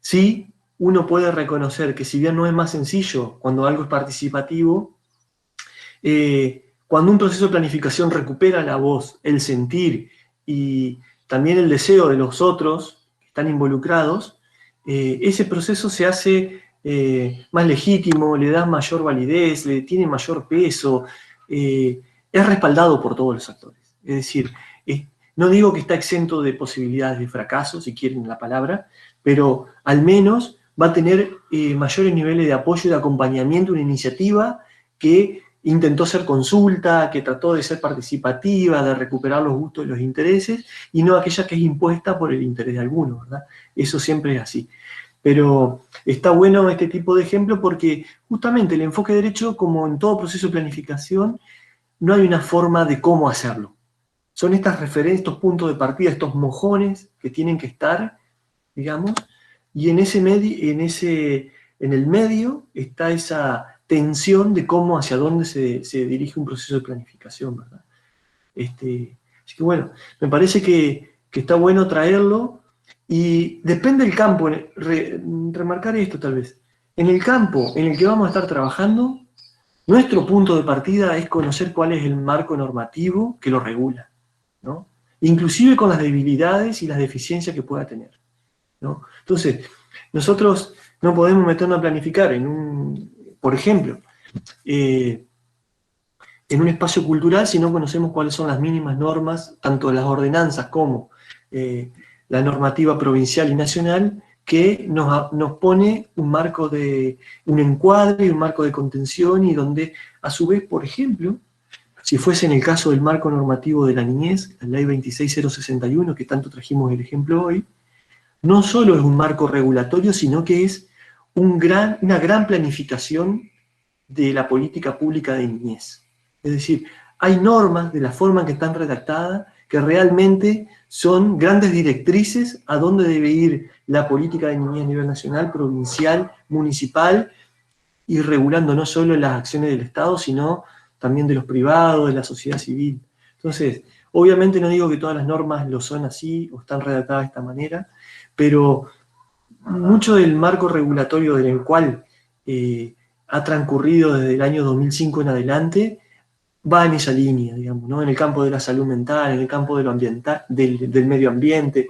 sí, uno puede reconocer que si bien no es más sencillo cuando algo es participativo, cuando un proceso de planificación recupera la voz, el sentir y también el deseo de los otros que están involucrados, ese proceso se hace más legítimo, le da mayor validez, le tiene mayor peso, es respaldado por todos los actores. Es decir, no digo que está exento de posibilidades de fracaso, si quieren la palabra, pero al menos va a tener mayores niveles de apoyo y de acompañamiento a una iniciativa que intentó ser consulta, que trató de ser participativa, de recuperar los gustos y los intereses, y no aquella que es impuesta por el interés de alguno, ¿verdad? Eso siempre es así. Pero está bueno este tipo de ejemplo porque justamente el enfoque de derecho, como en todo proceso de planificación, no hay una forma de cómo hacerlo. Son estas referencias, estos puntos de partida, estos mojones que tienen que estar, digamos, y en el medio está esa tensión de cómo, hacia dónde se dirige un proceso de planificación, ¿verdad? Así que bueno, me parece que está bueno traerlo, y depende del campo, remarcar esto tal vez. En el campo en el que vamos a estar trabajando, nuestro punto de partida es conocer cuál es el marco normativo que lo regula, ¿no? Inclusive con las debilidades y las deficiencias que pueda tener, ¿no? Entonces, nosotros no podemos meternos a planificar por ejemplo, en un espacio cultural si no conocemos cuáles son las mínimas normas, tanto las ordenanzas como la normativa provincial y nacional, que nos pone un marco un encuadre y un marco de contención, y donde, a su vez, por ejemplo, si fuese en el caso del marco normativo de la niñez, la ley 26061, que tanto trajimos el ejemplo hoy, no solo es un marco regulatorio, sino que es una gran planificación de la política pública de niñez. Es decir, hay normas de la forma en que están redactadas que realmente son grandes directrices a dónde debe ir la política de niñez a nivel nacional, provincial, municipal, y regulando no solo las acciones del Estado, sino también de los privados, de la sociedad civil. Entonces, obviamente no digo que todas las normas lo son así o están redactadas de esta manera, pero mucho del marco regulatorio del cual ha transcurrido desde el año 2005 en adelante va en esa línea, digamos, ¿no? En el campo de la salud mental, en el campo de lo ambiental, del medio ambiente,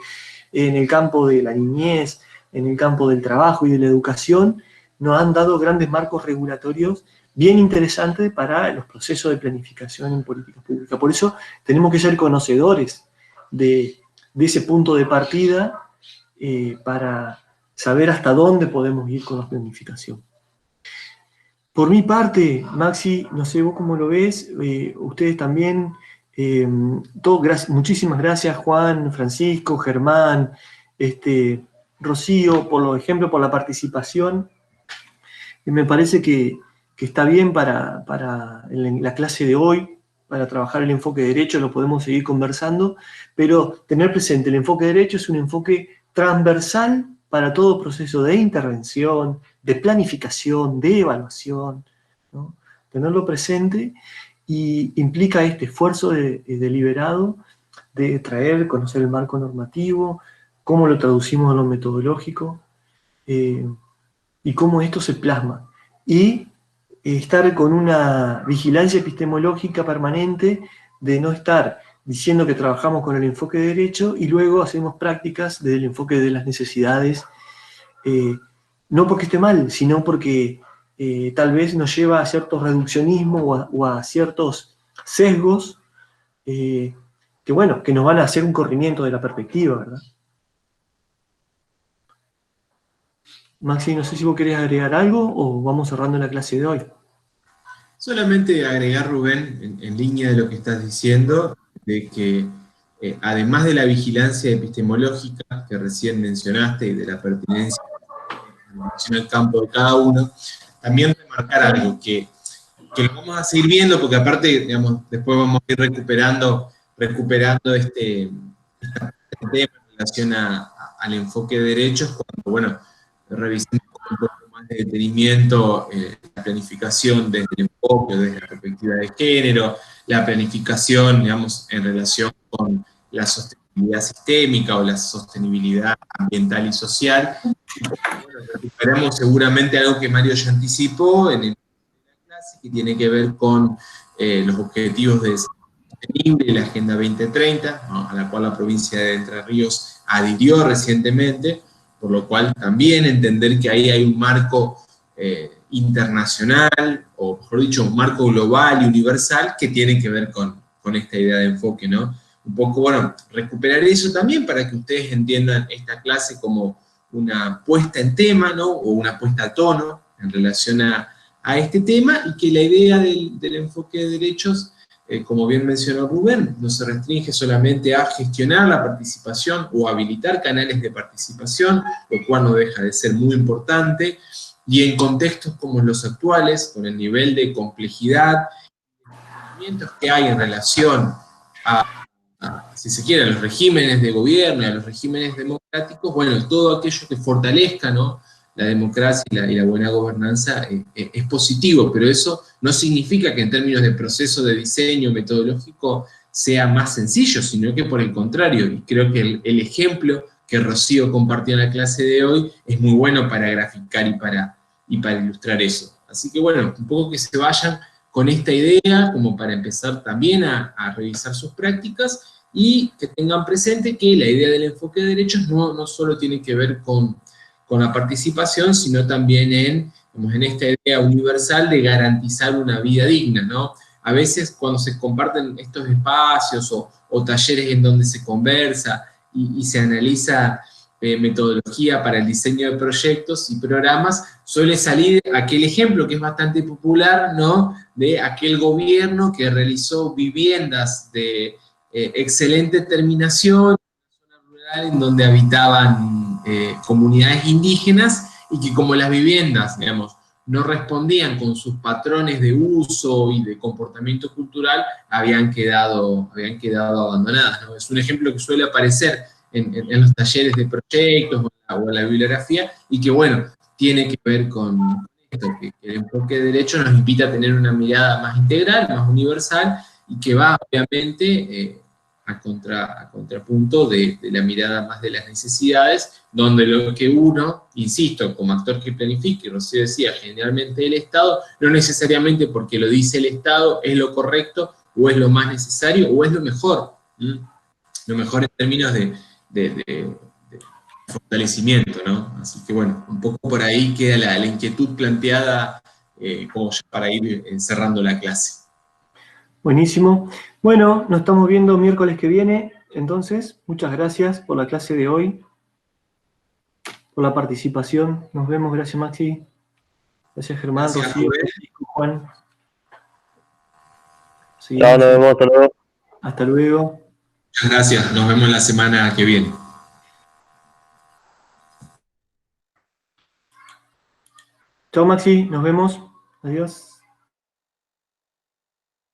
en el campo de la niñez, en el campo del trabajo y de la educación, nos han dado grandes marcos regulatorios bien interesantes para los procesos de planificación en políticas públicas. Por eso tenemos que ser conocedores de ese punto de partida para saber hasta dónde podemos ir con la planificación. Por mi parte, Maxi, no sé vos cómo lo ves, ustedes también, muchísimas gracias, Juan, Francisco, Germán, Rocío, por ejemplo, por la participación. Me parece que está bien para la clase de hoy, para trabajar el enfoque de derecho, lo podemos seguir conversando, pero tener presente, el enfoque de derecho es un enfoque transversal para todo proceso de intervención, de planificación, de evaluación, ¿no? Tenerlo presente y implica este esfuerzo deliberado de conocer el marco normativo, cómo lo traducimos a lo metodológico, y cómo esto se plasma. Y estar con una vigilancia epistemológica permanente de no estar diciendo que trabajamos con el enfoque de derecho y luego hacemos prácticas desde el enfoque de las necesidades, no porque esté mal, sino porque tal vez nos lleva a ciertos reduccionismos o a ciertos sesgos que nos van a hacer un corrimiento de la perspectiva, ¿verdad? Maxi, no sé si vos querés agregar algo o vamos cerrando la clase de hoy. Solamente agregar, Rubén, en línea de lo que estás diciendo, de que además de la vigilancia epistemológica que recién mencionaste y de la pertinencia en el campo de cada uno, también remarcar algo que lo vamos a seguir viendo, porque aparte, digamos, después vamos a ir recuperando este tema en relación al enfoque de derechos, cuando, bueno, revisemos con un poco más de detenimiento la planificación desde el enfoque, desde la perspectiva de género, la planificación, digamos, en relación con la sostenibilidad sistémica o la sostenibilidad ambiental y social. Bueno, recuperamos seguramente algo que Mario ya anticipó en la clase, que tiene que ver con los objetivos de desarrollo sostenible y la Agenda 2030, ¿no?, a la cual la provincia de Entre Ríos adhirió recientemente, por lo cual también entender que ahí hay un marco internacional, o mejor dicho, un marco global y universal que tiene que ver con esta idea de enfoque, ¿no? Un poco, bueno, recuperar eso también para que ustedes entiendan esta clase como una puesta en tema, ¿no?, o una puesta a tono en relación a este tema, y que la idea del enfoque de derechos, como bien mencionó Rubén, no se restringe solamente a gestionar la participación o habilitar canales de participación, lo cual no deja de ser muy importante, y en contextos como los actuales, con el nivel de complejidad que hay en relación si se quiere, a los regímenes de gobierno y a los regímenes democráticos, bueno, todo aquello que fortalezca, ¿no?, la democracia y la buena gobernanza es positivo, pero eso no significa que en términos de proceso de diseño metodológico sea más sencillo, sino que por el contrario, y creo que el ejemplo que Rocío compartió en la clase de hoy es muy bueno para graficar y para ilustrar eso. Así que bueno, un poco que se vayan con esta idea, como para empezar también a revisar sus prácticas, y que tengan presente que la idea del enfoque de derechos no solo tiene que ver con la participación, sino también en esta idea universal de garantizar una vida digna, ¿no? A veces cuando se comparten estos espacios o talleres en donde se conversa y se analiza metodología para el diseño de proyectos y programas, suele salir aquel ejemplo que es bastante popular, ¿no?, de aquel gobierno que realizó viviendas de excelente terminación en donde habitaban comunidades indígenas, y que como las viviendas, digamos, no respondían con sus patrones de uso y de comportamiento cultural, habían quedado abandonadas, ¿no? Es un ejemplo que suele aparecer en los talleres de proyectos o en la bibliografía, y que, bueno, tiene que ver con esto, que el enfoque de derecho nos invita a tener una mirada más integral, más universal, y que va, obviamente, a contrapunto de la mirada más de las necesidades, donde lo que uno, insisto, como actor que planifique, Rocío decía, generalmente el Estado, no necesariamente porque lo dice el Estado es lo correcto, o es lo más necesario, o es lo mejor. Lo mejor en términos de fortalecimiento, ¿no? Así que bueno, un poco por ahí queda la inquietud planteada, como ya para ir cerrando la clase. Buenísimo. Bueno, nos estamos viendo miércoles que viene. Entonces, muchas gracias por la clase de hoy, por la participación. Nos vemos. Gracias, Maxi. Gracias, Germán, Gracias, Rocío, Rubén. Juan. Chao, nos vemos, hasta luego. Hasta luego. Muchas gracias. Nos vemos la semana que viene. Chao, Maxi. Nos vemos. Adiós.